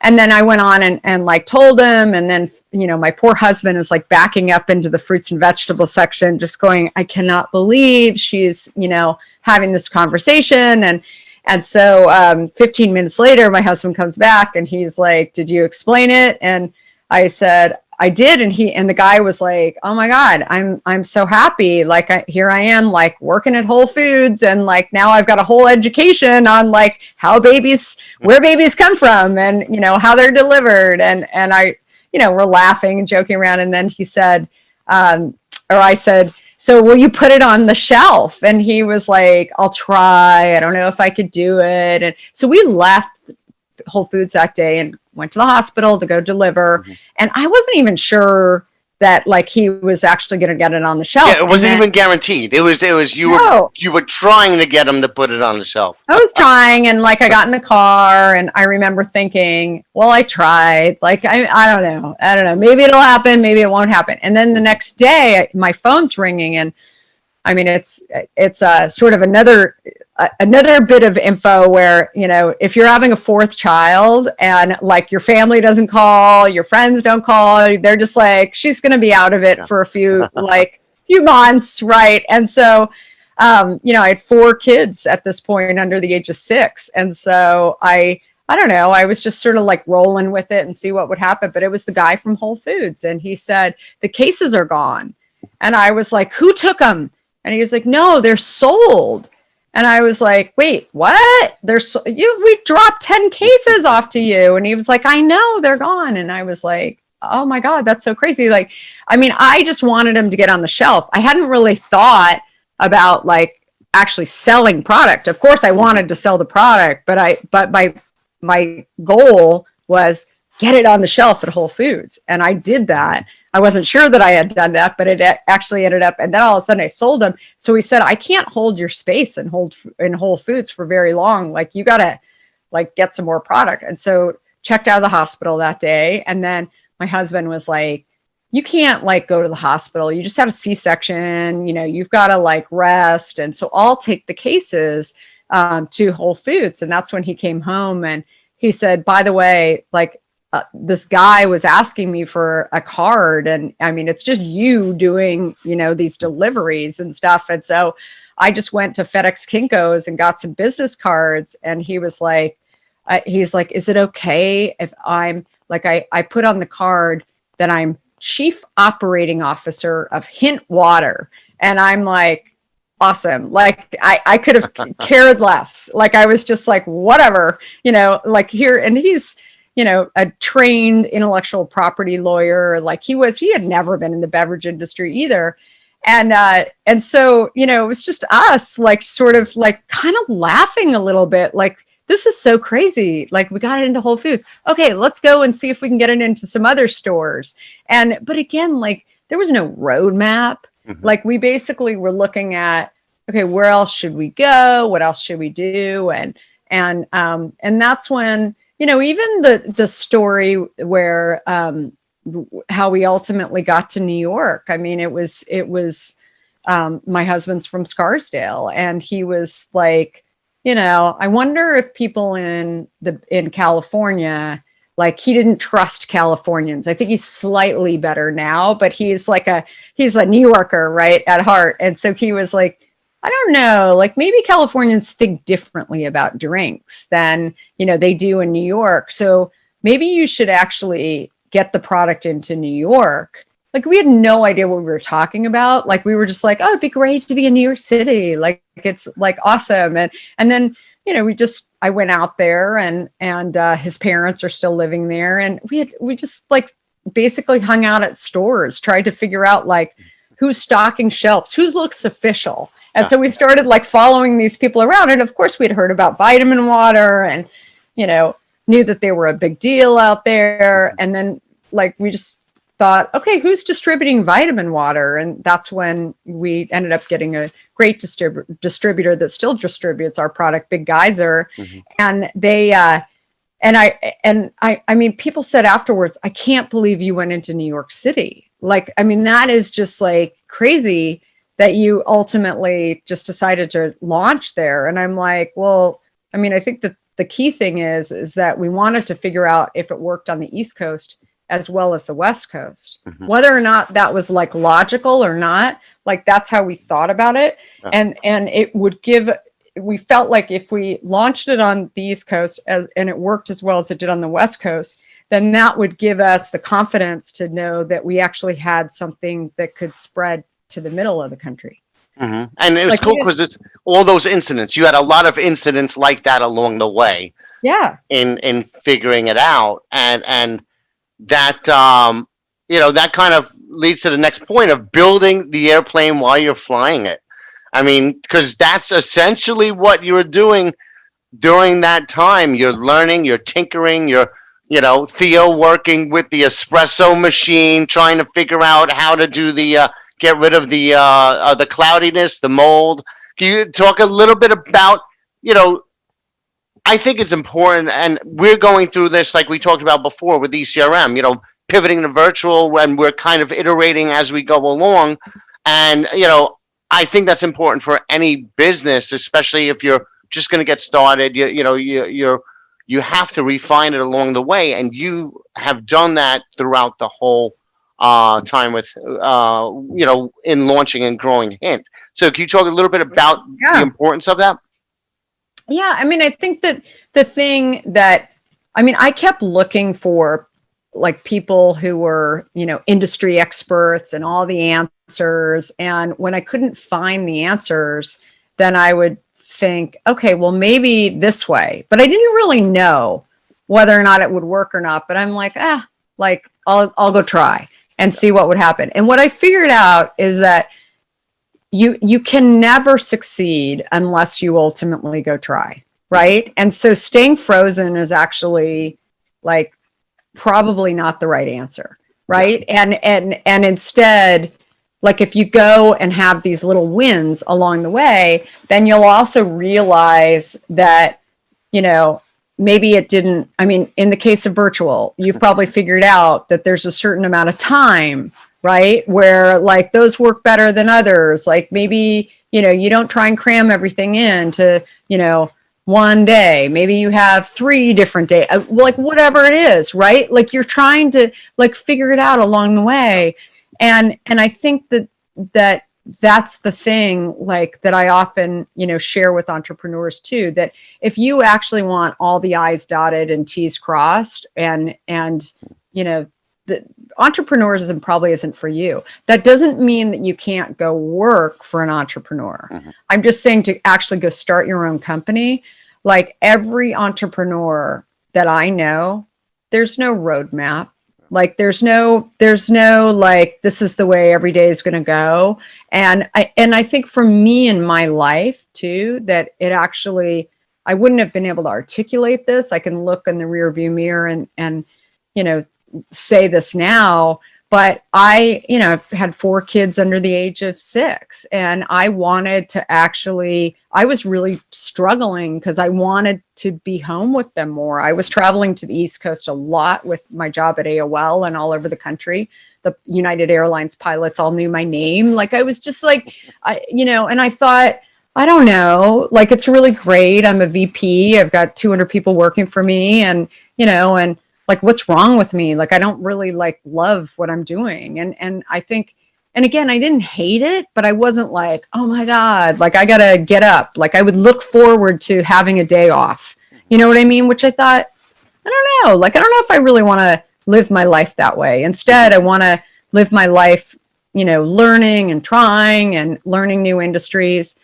And then I went on and like told him. And then, my poor husband is like backing up into the fruits and vegetables section, just going, "I cannot believe she's, having this conversation." And so 15 minutes later, my husband comes back and he's like, "Did you explain it?" And I said, "I did." And the guy was like, "Oh my God, I'm so happy. Like here I am like working at Whole Foods. And like, now I've got a whole education on like where babies come from and, how they're delivered." And I, we're laughing and joking around. And then he said, I said, "So will you put it on the shelf?" And he was like, "I'll try. I don't know if I could do it." And so we left Whole Foods that day and went to the hospital to go deliver. Mm-hmm. And I wasn't even sure that like he was actually going to get it on the shelf. Yeah, it wasn't even guaranteed. It was you were trying to get him to put it on the shelf. I was trying, and like I got in the car and I remember thinking, well, I tried. Like I don't know. Maybe it'll happen, maybe it won't happen. And then the next day my phone's ringing, and I mean it's sort of another bit of info where, if you're having a fourth child and like your family doesn't call, your friends don't call, they're just like, she's going to be out of it for a few months. Right. And so, I had 4 kids at this point under the age of 6. And so I don't know, I was just sort of like rolling with it and see what would happen. But it was the guy from Whole Foods. And he said, "The cases are gone." And I was like, "Who took them?" And he was like, "No, they're sold." And I was like, "Wait, what? We dropped 10 cases off to you." And he was like, "I know, they're gone." And I was like, "Oh my God, that's so crazy." Like, I mean, I just wanted him to get on the shelf. I hadn't really thought about like actually selling product. Of course I wanted to sell the product, but my goal was get it on the shelf at Whole Foods. And I did that. I wasn't sure that I had done that, but it actually ended up, and then all of a sudden I sold them. So he said, "I can't hold your space in Whole Foods for very long. Like you got to like get some more product." And so checked out of the hospital that day. And then my husband was like, "You can't like go to the hospital. You just had a C-section, you've got to like rest." And so I'll take the cases to Whole Foods. And that's when he came home and he said, "By the way, like, this guy was asking me for a card, and I mean, it's just you doing, these deliveries and stuff." And so I just went to FedEx Kinko's and got some business cards. And he was like, "Is it okay if I'm like, I put on the card that I'm Chief Operating Officer of Hint Water." And I'm like, awesome. Like I could have cared less. Like I was just like, whatever, like here. And he's, a trained intellectual property lawyer. Like he had never been in the beverage industry either. And so, it was just us like sort of like kind of laughing a little bit, like, this is so crazy. Like we got it into Whole Foods. Okay, let's go and see if we can get it into some other stores. But again, like there was no roadmap. Mm-hmm. Like we basically were looking at, okay, where else should we go? What else should we do? And that's when, even the story where how we ultimately got to New York. I mean, it was my husband's from Scarsdale, and he was like, I wonder if people in California, like, he didn't trust Californians. I think he's slightly better now, but he's a New Yorker, right, at heart. And so he was like, I don't know, like, maybe Californians think differently about drinks than, they do in New York. So maybe you should actually get the product into New York. Like, we had no idea what we were talking about. Like, we were just like, oh, it'd be great to be in New York City. Like, it's like awesome. And then, I went out there, and his parents are still living there. And we just like basically hung out at stores, tried to figure out like who's stocking shelves, who looks official. And so we started like following these people around. And of course we'd heard about vitamin water and, knew that they were a big deal out there. And then like, we just thought, okay, who's distributing vitamin water? And that's when we ended up getting a great distributor that still distributes our product, Big Geyser. Mm-hmm. And they, I mean, people said afterwards, I can't believe you went into New York City. Like, I mean, that is just like crazy that you ultimately just decided to launch there. And I'm like, well, I mean, I think that the key thing is that we wanted to figure out if it worked on the East Coast as well as the West Coast, mm-hmm. whether or not that was like logical or not, like that's how we thought about it. Yeah. And it would we felt like if we launched it on the East Coast and it worked as well as it did on the West Coast, then that would give us the confidence to know that we actually had something that could spread to the middle of the country. Mm-hmm. And it was like, cool because it's all those incidents. You had a lot of incidents like that along the way. Yeah. In figuring it out. And that, that kind of leads to the next point of building the airplane while you're flying it. I mean, because that's essentially what you were doing during that time. You're learning, you're tinkering, Theo working with the espresso machine, trying to figure out how to do get rid of the cloudiness, the mold. Can you talk a little bit about, I think it's important, and we're going through this like we talked about before with ECRM, pivoting to virtual when we're kind of iterating as we go along. And, I think that's important for any business, especially if you're just going to get started. You have to refine it along the way, and you have done that throughout the whole time with, in launching and growing Hint. So can you talk a little bit about the importance of that? Yeah, I mean, I think that the thing that, I kept looking for like people who were, industry experts and all the answers. And when I couldn't find the answers, then I would think, okay, well, maybe this way. But I didn't really know whether or not it would work or not. But I'm like, I'll go try and see what would happen. And what I figured out is that you can never succeed unless you ultimately go try, right? And so staying frozen is actually like probably not the right answer, right? Yeah. And instead, like if you go and have these little wins along the way, then you'll also realize that, maybe it didn't, in the case of virtual, you've probably figured out that there's a certain amount of time, right? Where like those work better than others. Like maybe, you don't try and cram everything into, one day. Maybe you have 3 different days, like whatever it is, right? Like you're trying to like figure it out along the way. And I think that's the thing like that I often, share with entrepreneurs too, that if you actually want all the I's dotted and T's crossed and the entrepreneurism probably isn't for you. That doesn't mean that you can't go work for an entrepreneur. Mm-hmm. I'm just saying to actually go start your own company. Like every entrepreneur that I know, there's no roadmap. Like there's no like, this is the way every day is going to go. And I think for me in my life too, that it actually, I wouldn't have been able to articulate this. I can look in the rear view mirror and say this now, but I've had 4 kids under the age of 6, and I wanted to I was really struggling because I wanted to be home with them more. I was traveling to the East Coast a lot with my job at AOL and all over the country the United Airlines pilots all knew my name. Like I was just like, and I thought, I don't know, like it's really great. I'm a VP. I've got 200 people working for me, and like what's wrong with me? Like I don't really like love what I'm doing. And I think, and again, I didn't hate it, but I wasn't like, oh my God, like I gotta get up. Like I would look forward to having a day off. You know what I mean? Which I thought, I don't know. Like I don't know if I really want to live my life that way. Instead, I want to live my life, learning and trying and learning new industries.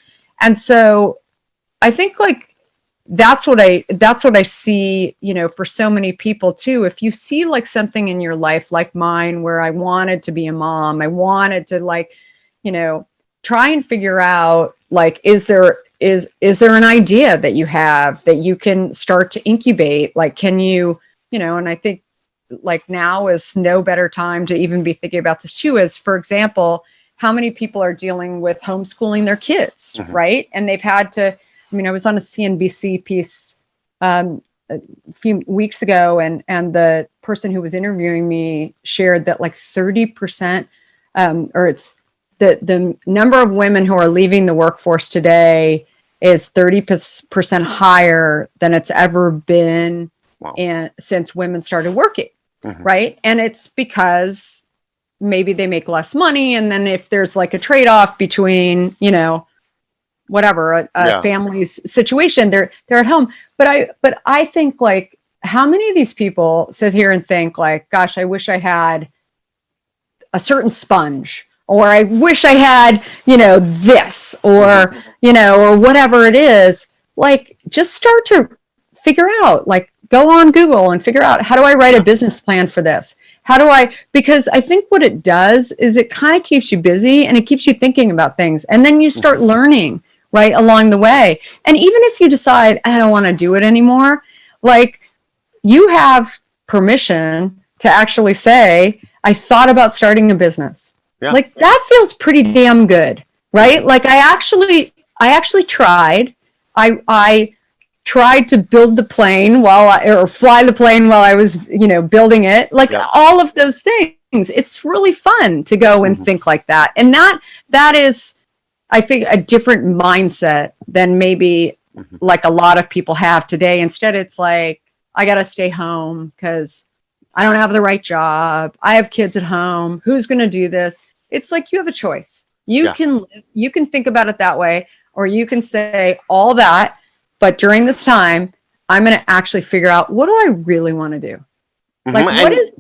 And so I think like that's what I see, for so many people too. If you see like something in your life like mine, where I wanted to be a mom, I wanted to like, try and figure out like, is there an idea that you have that you can start to incubate? Like, can you, and I think like now is no better time to even be thinking about this too, as for example, how many people are dealing with homeschooling their kids, right? And they've had to, I was on a CNBC piece a few weeks ago, and the person who was interviewing me shared that like 30%, or it's the number of women who are leaving the workforce today is 30% higher than it's ever been since women started working, right? And it's because maybe they make less money, and then if there's like a trade-off between, whatever, a family's situation, they're at home. But I think like, how many of these people sit here and think like, gosh, I wish I had a certain sponge, or I wish I had, this, or, or whatever it is. Like, just start to figure out, like, go on Google and figure out, how do I write a business plan for this? Because I think what it does is it kind of keeps you busy, and it keeps you thinking about things. And then you start learning right along the way. And even if you decide, I don't want to do it anymore, like you have permission to actually say, I thought about starting a business. Yeah. Like that feels pretty damn good, right? Like I actually tried. I tried to build the plane or fly the plane while I was, building it. Like all of those things. It's really fun to go and think like that. And that is, I think, a different mindset than maybe like a lot of people have today. Instead, it's like, I got to stay home because I don't have the right job. I have kids at home. Who's going to do this? It's like you have a choice. You can think about it that way, or you can say all that, but during this time, I'm going to actually figure out, what do I really want to do? Like, what is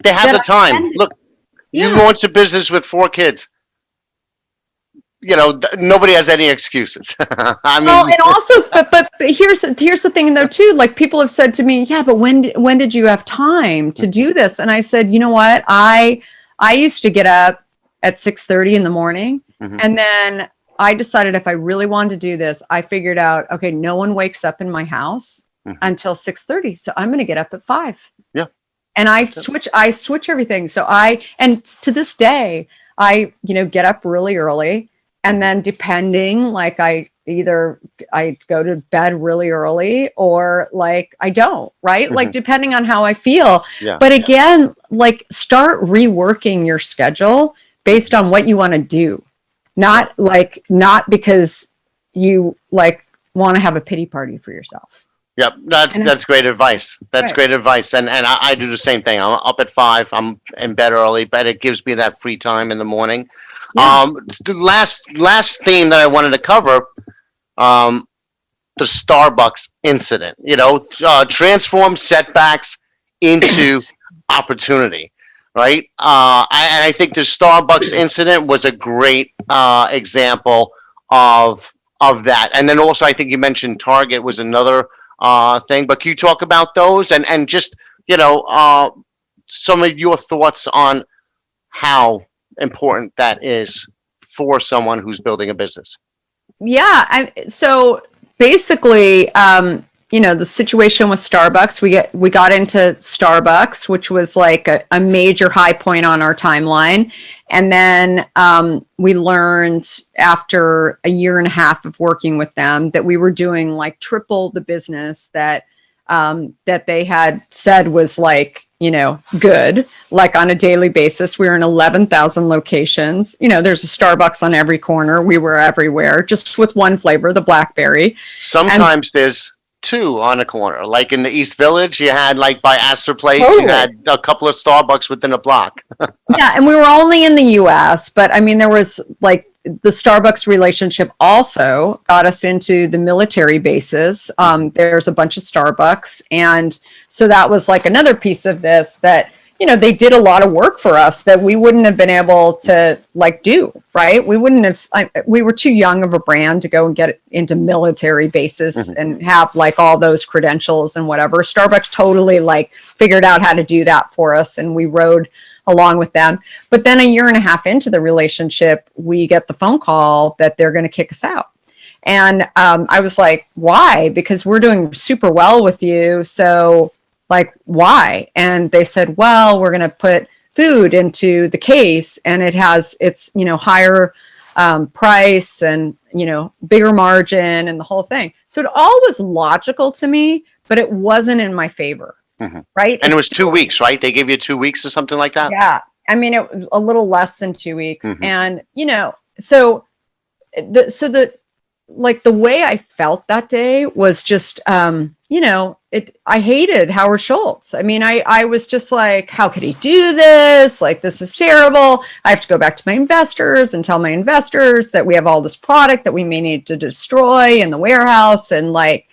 they have the time. Look, you launched a business with 4 kids. Nobody has any excuses. And also, but here's the thing though too. Like people have said to me, yeah, but when did you have time to do this? And I said, you know what? I used to get up at 6:30 in the morning, and then I decided if I really wanted to do this, I figured out, okay, no one wakes up in my house until 6:30, so I'm going to get up at 5. Yeah, and I switch everything. So and to this day, I get up really early. And then depending, like I go to bed really early, or like I don't, right? Like depending on how I feel. Yeah. But again, like start reworking your schedule based on what you want to do. Not because you like want to have a pity party for yourself. Yep, that's great advice. That's great advice. And I do the same thing. I'm up at 5. I'm in bed early, but it gives me that free time in the morning. Yeah. The last theme that I wanted to cover, the Starbucks incident. Transform setbacks into opportunity, right? And I think the Starbucks incident was a great example of that. And then also, I think you mentioned Target was another thing. But can you talk about those and just some of your thoughts on how important that is for someone who's building a business? Yeah. So basically, the situation with Starbucks, we got into Starbucks, which was like a major high point on our timeline. And then we learned after a year and a half of working with them that we were doing like triple the business that they had said was like good. Like on a daily basis, we were in 11,000 locations. There's a Starbucks on every corner. We were everywhere, just with one flavor, the blackberry. Sometimes there's two on a corner. Like in the East Village, you had like by Astor Place, Totally. you had a couple of Starbucks within a block. Yeah, and we were only in the US, but I mean, there was like the Starbucks relationship also got us into the military bases. There's a bunch of Starbucks. And so that was like another piece of this that, they did a lot of work for us that we wouldn't have been able to like do, right? We wouldn't have, we were too young of a brand to go and get into military bases and have like all those credentials and whatever. Starbucks totally like figured out how to do that for us. And we rode along with them. But then a year and a half into the relationship, we get the phone call that they're going to kick us out. And I was like, why? Because we're doing super well with you. So like, why? And they said, well, we're going to put food into the case and it's, higher price and, bigger margin and the whole thing. So it all was logical to me, but it wasn't in my favor. Right. And it was 2 weeks, right? They gave you 2 weeks or something like that? Yeah. I mean, it was a little less than 2 weeks. And, so the way I felt that day was just, I hated Howard Schultz. I mean, I was just like, how could he do this? Like, this is terrible. I have to go back to my investors and tell my investors that we have all this product that we may need to destroy in the warehouse. And like,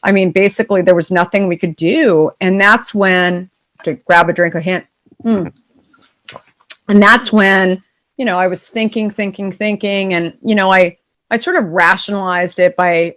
I mean, basically there was nothing we could do. And that's when, to grab a drink, a hint. And that's when, I was thinking. And, I sort of rationalized it by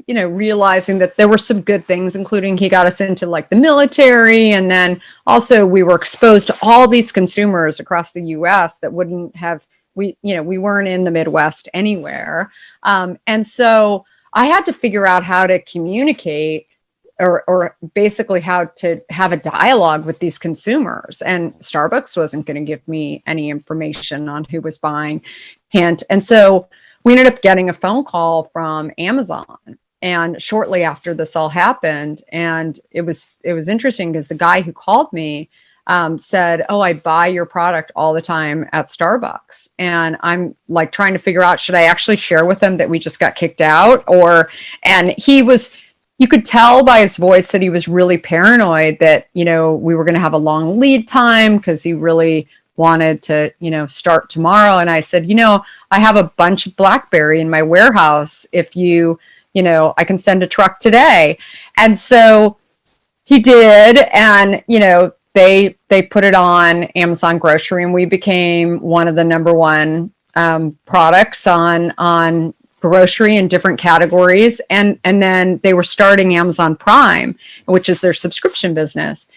realizing that there were some good things, including he got us into like the military. And then also we were exposed to all these consumers across the US that wouldn't have, we weren't in the Midwest anywhere. And so I had to figure out how to communicate or basically how to have a dialogue with these consumers. And Starbucks wasn't going to give me any information on who was buying Hint. And so we ended up getting a phone call from Amazon. And shortly after this all happened, and it was interesting because the guy who called me said, oh, I buy your product all the time at Starbucks. And I'm like trying to figure out, should I actually share with them that we just got kicked out? And you could tell by his voice that he was really paranoid that, we were going to have a long lead time because he really wanted to, start tomorrow. And I said, I have a bunch of BlackBerry in my warehouse. If I can send a truck today. And so he did. And, they put it on Amazon Grocery and we became one of the number one products on grocery in different categories. And then they were starting Amazon Prime, which is their subscription business.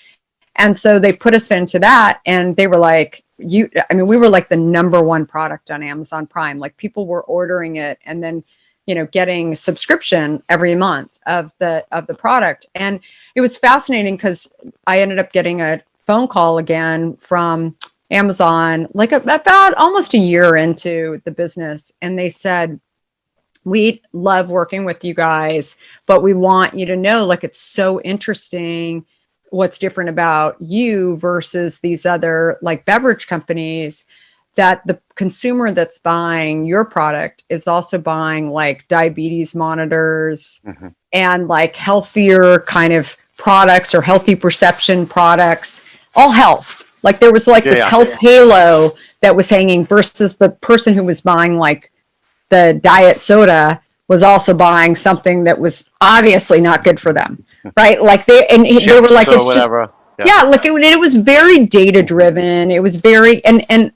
And so they put us into that and they were like, we were like the number one product on Amazon Prime. Like people were ordering it and then, getting subscription every month of the product. And it was fascinating because I ended up getting a phone call again from Amazon, like about almost a year into the business. And they said, we love working with you guys, but we want you to know, like, it's so interesting what's different about you versus these other like beverage companies, that the consumer that's buying your product is also buying like diabetes monitors and like healthier kind of products or healthy perception products, all health. Like there was like this health halo that was hanging versus the person who was buying like the diet soda was also buying something that was obviously not good for them. Right. Like they were like, it's whatever. Just, like it was very data driven. It was very, and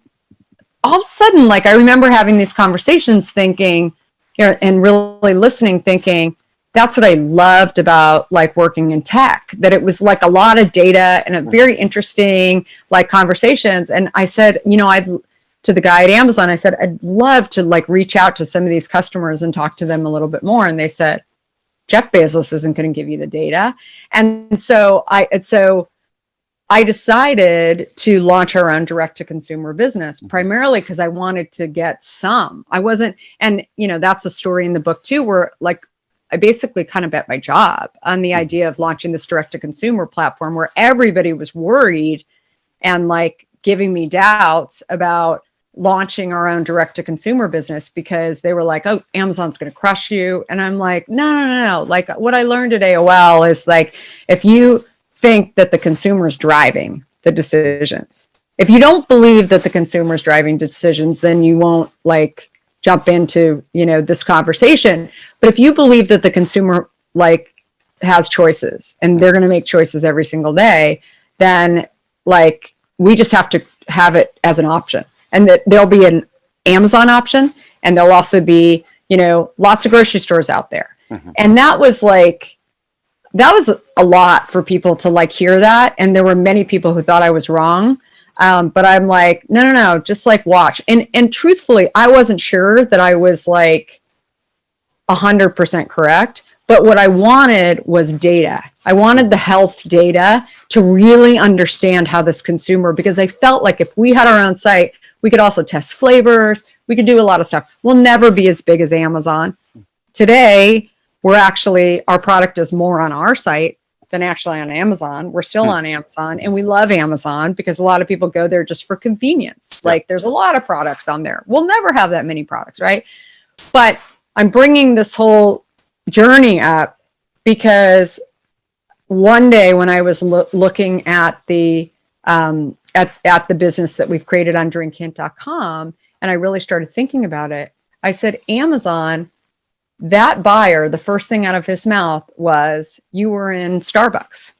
all of a sudden, like I remember having these conversations thinking, and really listening, thinking, that's what I loved about like working in tech, that it was like a lot of data and a very interesting like conversations. And I said, to the guy at Amazon, I said, I'd love to like reach out to some of these customers and talk to them a little bit more. And they said, Jeff Bezos isn't going to give you the data. And so I decided to launch our own direct to consumer business, primarily because I wanted to get some. I wasn't, and that's a story in the book too, where like I basically kind of bet my job on the idea of launching this direct to consumer platform where everybody was worried and like giving me doubts about launching our own direct to consumer business, because they were like, oh, Amazon's going to crush you. And I'm like, no. Like what I learned at AOL is like, if you think that the consumer is driving the decisions, if you don't believe that the consumer is driving decisions, then you won't like jump into, this conversation. But if you believe that the consumer like has choices and they're going to make choices every single day, then like we just have to have it as an option. And that there'll be an Amazon option, and there'll also be, lots of grocery stores out there. Mm-hmm. And that was a lot for people to like hear that. And there were many people who thought I was wrong. But I'm like, no, just like watch. And truthfully, I wasn't sure that I was like 100% correct. But what I wanted was data. I wanted the health data to really understand how this consumer, because I felt like if we had our own site, we could also test flavors. We could do a lot of stuff. We'll never be as big as Amazon. Today, our product is more on our site than actually on Amazon. We're still on Amazon, and we love Amazon because a lot of people go there just for convenience. Like there's a lot of products on there. We'll never have that many products, right? But I'm bringing this whole journey up because one day when I was looking at the at the business that we've created on drinkhint.com, and I really started thinking about it, I said, Amazon, that buyer, the first thing out of his mouth was, you were in Starbucks.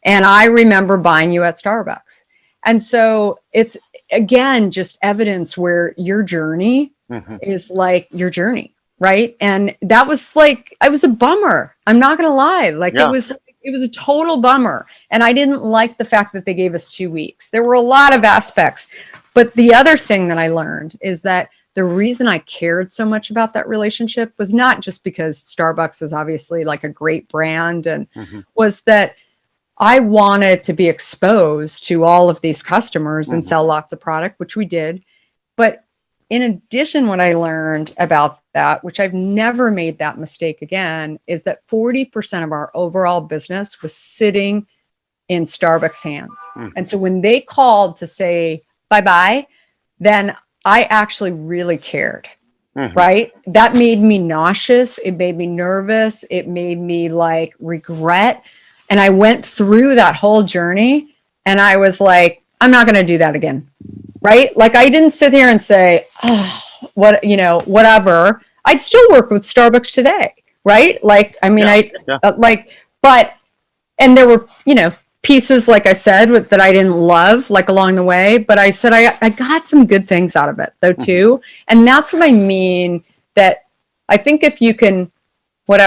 And I remember buying you at Starbucks. And so it's, again, just evidence where your journey is like your journey, right? And that was like, I was a bummer. I'm not going to lie. Like it was a total bummer. And I didn't like the fact that they gave us 2 weeks. There were a lot of aspects. But the other thing that I learned is that the reason I cared so much about that relationship was not just because Starbucks is obviously like a great brand, and was that I wanted to be exposed to all of these customers and sell lots of product, which we did. But in addition, what I learned about that, which I've never made that mistake again, is that 40% of our overall business was sitting in Starbucks hands. And so when they called to say bye-bye, then I actually really cared, right? That made me nauseous. It made me nervous. It made me like regret. And I went through that whole journey and I was like, I'm not going to do that again. Right? Like I didn't sit here and say, oh, whatever. I'd still work with Starbucks today. Right? Like, I mean, and there were, pieces, like I said, that I didn't love, like along the way, but I said, I got some good things out of it though, too. And that's what I mean, that I think if you can, put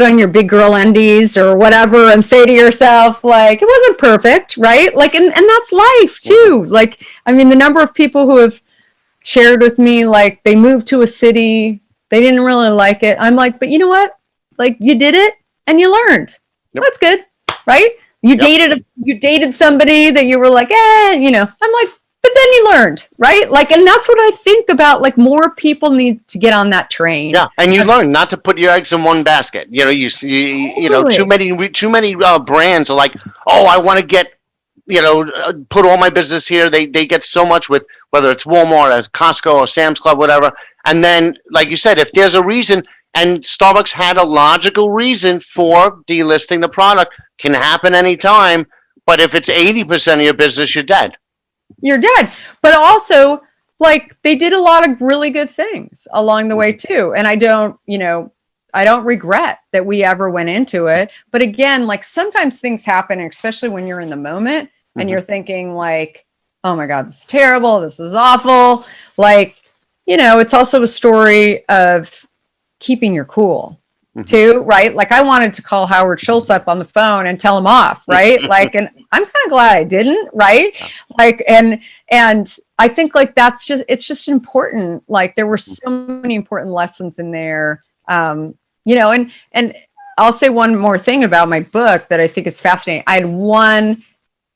on your big girl undies or whatever and say to yourself, like, it wasn't perfect, right? Like, and that's life too. Like, I mean, the number of people who have shared with me, like they moved to a city, they didn't really like it. I'm like, but you know what? Like you did it and you learned. Yep. That's good, right? You dated somebody that you were like, I'm like, but then you learned, right? Like, and that's what I think about, like more people need to get on that train. Yeah. And you learn not to put your eggs in one basket. Too many brands are like, oh, I want to get, put all my business here. They get so much with, whether it's Walmart or Costco or Sam's Club, whatever. And then, like you said, if there's a reason, and Starbucks had a logical reason for delisting the product, can happen anytime. But if it's 80% of your business, you're dead. You're dead. But also, like, they did a lot of really good things along the way too. And I don't regret that we ever went into it. But again, like sometimes things happen, especially when you're in the moment and you're thinking like, oh my God, this is terrible. This is awful. Like, it's also a story of keeping your cool too, right? Like I wanted to call Howard Schultz up on the phone and tell him off, right? Like, and I'm kind of glad I didn't, right? Like, and I think like it's just important. Like there were so many important lessons in there, and I'll say one more thing about my book that I think is fascinating. I had one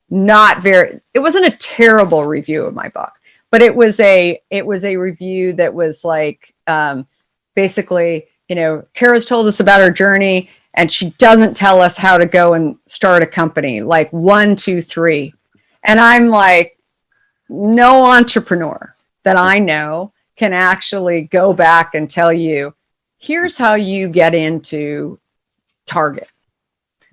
it wasn't a terrible review of my book, but it was a review that was like, basically Kara's told us about her journey and she doesn't tell us how to go and start a company, like 1, 2, 3. And I'm like, no entrepreneur that I know can actually go back and tell you, here's how you get into Target,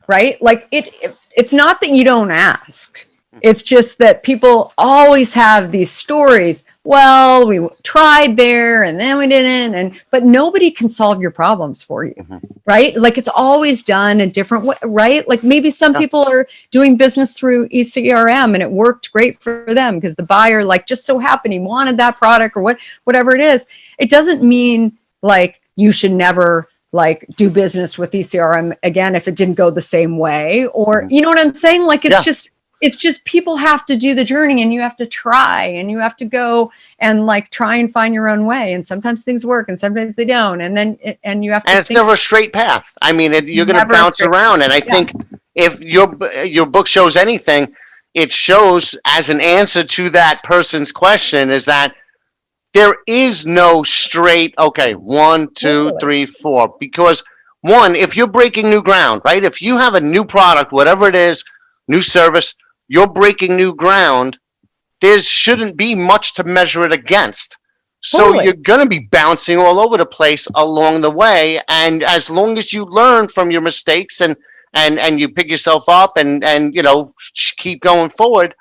right? Like it's not that you don't ask. It's just that people always have these stories. Well, we tried there and then we didn't, but nobody can solve your problems for you, right? Like it's always done a different way, right? Like maybe some people are doing business through ECRM and it worked great for them because the buyer like just so happened he wanted that product or whatever it is. It doesn't mean like you should never like do business with ECRM again if it didn't go the same way, or you know what I'm saying? Like it's just people have to do the journey and you have to try and you have to go and like try and find your own way. And sometimes things work and sometimes they don't. And then, and you have to. And it's never a straight path. I mean, you're going to bounce around. And I think if your book shows anything, it shows as an answer to that person's question is that there is no straight, okay, 1, 2, 3, 4. Because one, if you're breaking new ground, right? If you have a new product, whatever it is, new service, you're breaking new ground, there shouldn't be much to measure it against. So you're going to be bouncing all over the place along the way. And as long as you learn from your mistakes and you pick yourself up and keep going forward,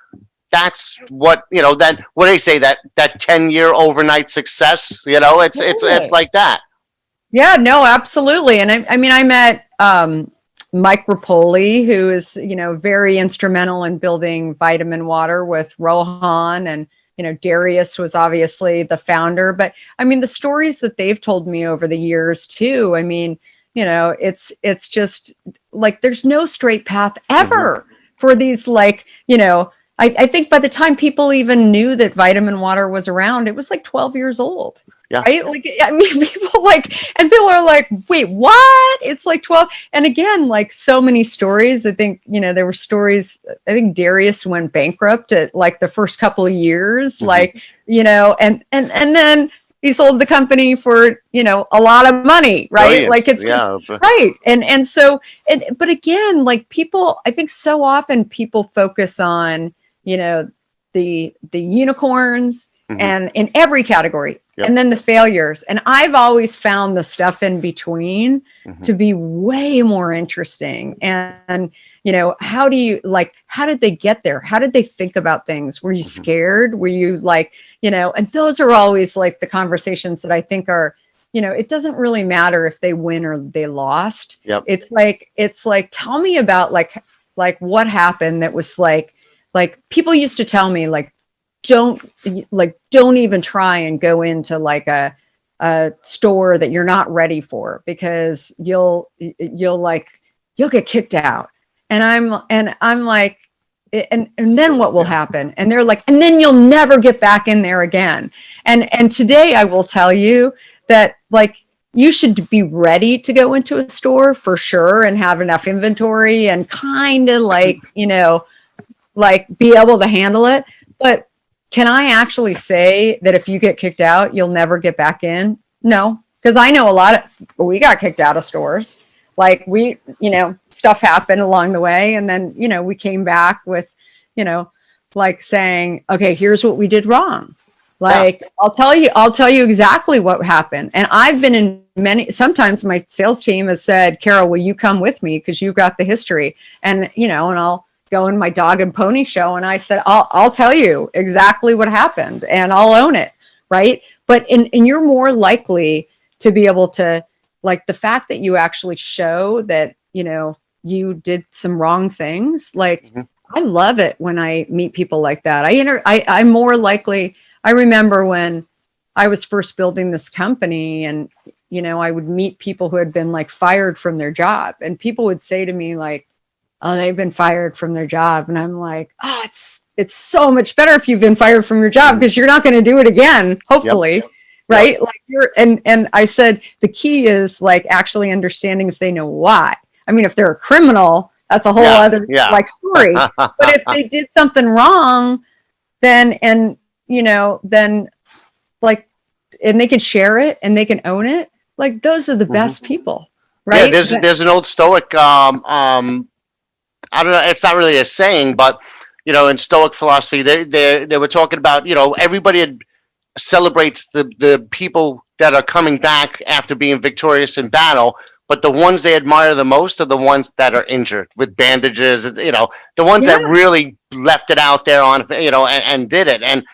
that's what, what do they say, that 10-year overnight success, it's like that. Yeah, no, absolutely. And I mean, I met, Mike Rapoli, who is, very instrumental in building Vitamin Water with Rohan, and, Darius was obviously the founder, but I mean, the stories that they've told me over the years too, I mean, it's just like, there's no straight path ever for these, like, I think by the time people even knew that Vitamin Water was around, it was like 12 years old. Yeah. Right? Like, I mean, people are like, wait, what? It's like 12. And again, like so many stories, I think, there were stories, I think Darius went bankrupt at like the first couple of years, like, and then he sold the company for, a lot of money, right? Brilliant. Like it's just, right. And so, but again, like people, I think so often people focus on, the unicorns and in every category. Yep. And then the failures. And I've always found the stuff in between to be way more interesting. And, how did they get there? How did they think about things? Were you scared? Were you like, and those are always like the conversations that I think are, it doesn't really matter if they win or they lost. Yep. It's like, tell me about like what happened that was like people used to tell me like, don't even try and go into like a store that you're not ready for because you'll get kicked out. And I'm like, and then what will happen? And they're like, and then you'll never get back in there again. And today I will tell you that like, you should be ready to go into a store for sure and have enough inventory and kind of like, like be able to handle it. But can I actually say that if you get kicked out, you'll never get back in? No, because I know we got kicked out of stores. Like stuff happened along the way. And then, we came back with, like saying, okay, here's what we did wrong. Like, I'll tell you exactly what happened. And I've been in sometimes my sales team has said, Kara, will you come with me? Because you've got the history. And, and I'll go in my dog and pony show. And I said, I'll tell you exactly what happened and I'll own it. Right. But, and you're more likely to be able to, like the fact that you actually show that, you did some wrong things. Like, I love it when I meet people like that. I'm more likely, I remember when I was first building this company and, I would meet people who had been like fired from their job and people would say to me like, oh, they've been fired from their job. And I'm like, oh, it's so much better if you've been fired from your job because you're not going to do it again, hopefully. Yep. Right. Yep. Like and I said, the key is like actually understanding if they know why. I mean, if they're a criminal, that's a whole other like story. But if they did something wrong, then like, and they can share it and they can own it. like those are the Hmm. best people, Yeah, right? there's an old Stoic. I don't know. It's not really a saying, but in Stoic philosophy, they were talking about everybody celebrates the people that are coming back after being victorious in battle, but the ones they admire the most are the ones that are injured with bandages, the ones Yeah, that really left it out there on, and did it. And,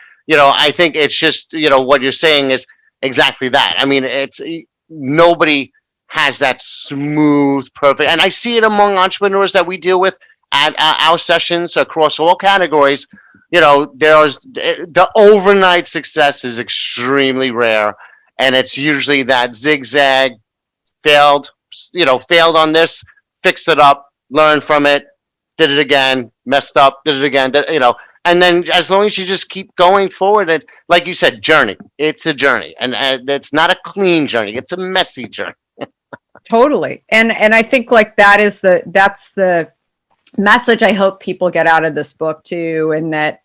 I think it's just, what you're saying is exactly that. I mean, it's nobody has that smooth, perfect, and I see it among entrepreneurs that we deal with at our sessions across all categories. There's the overnight success is extremely rare, and it's usually that zigzag, failed, failed on this, fixed it up, learned from it, did it again, messed up, did it again, and then as long as you just keep going forward, and like you said, journey, it's a journey, and it's not a clean journey, it's a messy journey. totally. And I think like that's the message I hope people get out of this book too. And that,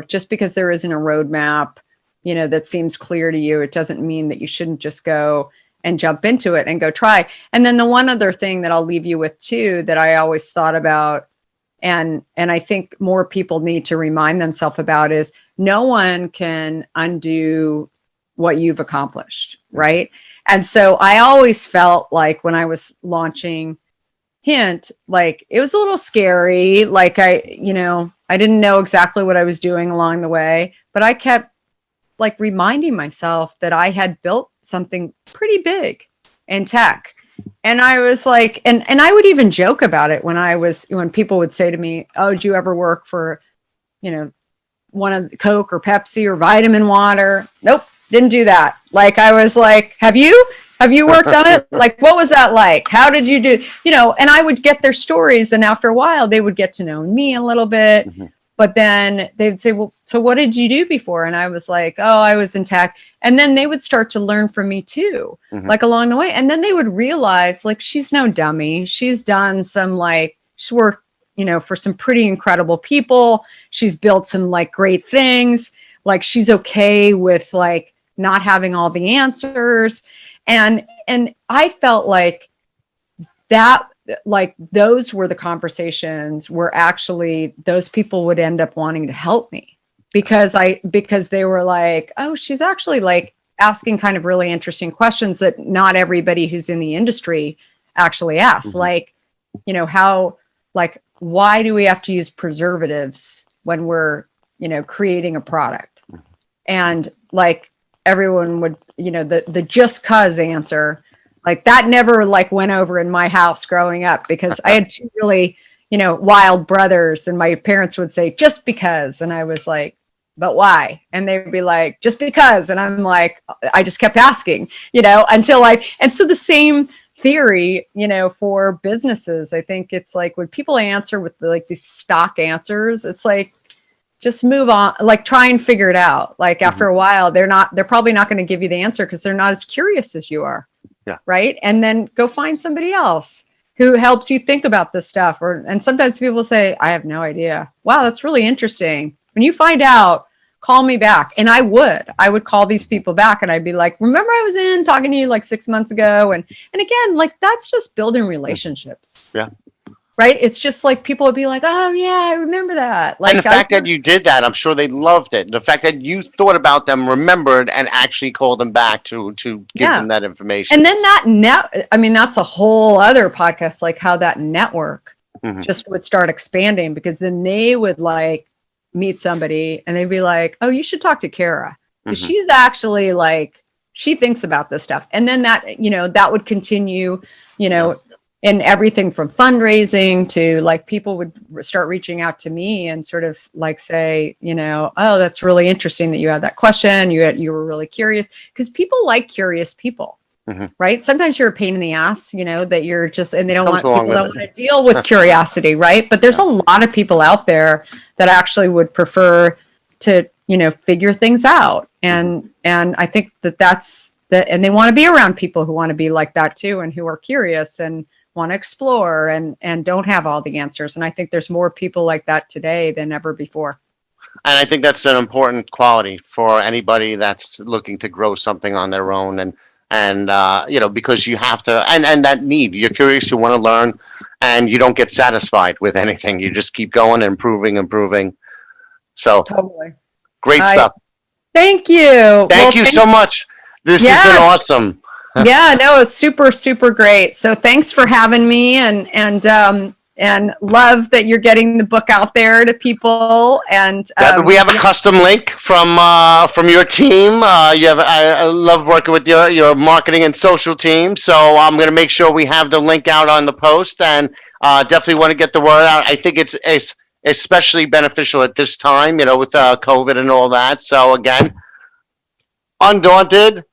just because there isn't a roadmap, that seems clear to you, it doesn't mean that you shouldn't just go and jump into it and go try. And then the one other thing that I'll leave you with too, that I always thought about, and I think more people need to remind themselves about, is no one can undo what you've accomplished, right? And so I always felt like when I was launching Hint, like it was a little scary. Like I didn't know exactly what I was doing along the way, but I kept like reminding myself that I had built something pretty big in tech. And I was like, and I would even joke about it when people would say to me, "Oh, did you ever work for, one of Coke or Pepsi or Vitamin Water?" Nope, didn't do that. Like I was like, Have you worked on it? Like, what was that like? How did you do? And I would get their stories, and after a while, they would get to know me a little bit. Mm-hmm. But then they would say, "Well, so what did you do before?" And I was like, "Oh, I was in tech." And then they would start to learn from me too, Mm-hmm. like along the way. And then they would realize, like, she's no dummy. She's done she's worked, for some pretty incredible people. She's built some like great things. Like she's okay with like not having all the answers. And I felt like that, like those were the conversations where actually those people would end up wanting to help me because they were like, "Oh, she's actually like asking kind of really interesting questions that not everybody who's in the industry actually asks." Mm-hmm. Like, how, like, why do we have to use preservatives when we're, creating a product? And like everyone would, the just cause answer, like that never like went over in my house growing up because I had two really, wild brothers, and my parents would say, "Just because." And I was like, "But why?" And they'd be like, "Just because." And I'm like, I just kept asking, and so the same theory, for businesses, I think it's like when people answer with like these stock answers, it's like, just move on, like try and figure it out. Like after a while, they're probably not going to give you the answer because they're not as curious as you are. Yeah. Right. And then go find somebody else who helps you think about this stuff. And sometimes people say, "I have no idea." Wow, that's really interesting. When you find out, call me back. And I would call these people back and I'd be like, "Remember I was in talking to you like 6 months ago?" And again, like that's just building relationships. Yeah. Right. It's just like people would be like, "Oh yeah, I remember that." Like And the fact that you did that, I'm sure they loved it. The fact that you thought about them, remembered, and actually called them back to give them that information. And then that's a whole other podcast, like how that network just would start expanding, because then they would like meet somebody and they'd be like, "Oh, you should talk to Kara because she's actually like, she thinks about this stuff." And then that would continue, and everything from fundraising to like people would start reaching out to me and sort of like say, "Oh, that's really interesting that you had that question. You were really curious," because people like curious people, right? Sometimes you're a pain in the ass, that you're just, and people don't want to deal with curiosity, right? But there's a lot of people out there that actually would prefer to, figure things out. And I think that's that, and they want to be around people who want to be like that too, and who are curious and want to explore and don't have all the answers. And I think there's more people like that today than ever before. And I think that's an important quality for anybody that's looking to grow something on their own. And And because you have to, and that need, you're curious, you want to learn, and you don't get satisfied with anything. You just keep going, improving. So Totally. great stuff. Thank you. Thank you so much. This has been awesome. Yeah, no, it's super, super great. So thanks for having me, and love that you're getting the book out there to people. And we have a custom link from your team. I love working with your marketing and social team. So I'm going to make sure we have the link out on the post, and definitely want to get the word out. I think it's especially beneficial at this time, with COVID and all that. So again, Undaunted.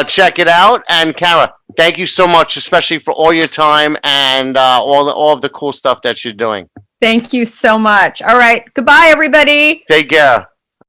Check it out. And Kara, thank you so much, especially for all your time and all of the cool stuff that you're doing. Thank you so much. All right. Goodbye, everybody. Take care.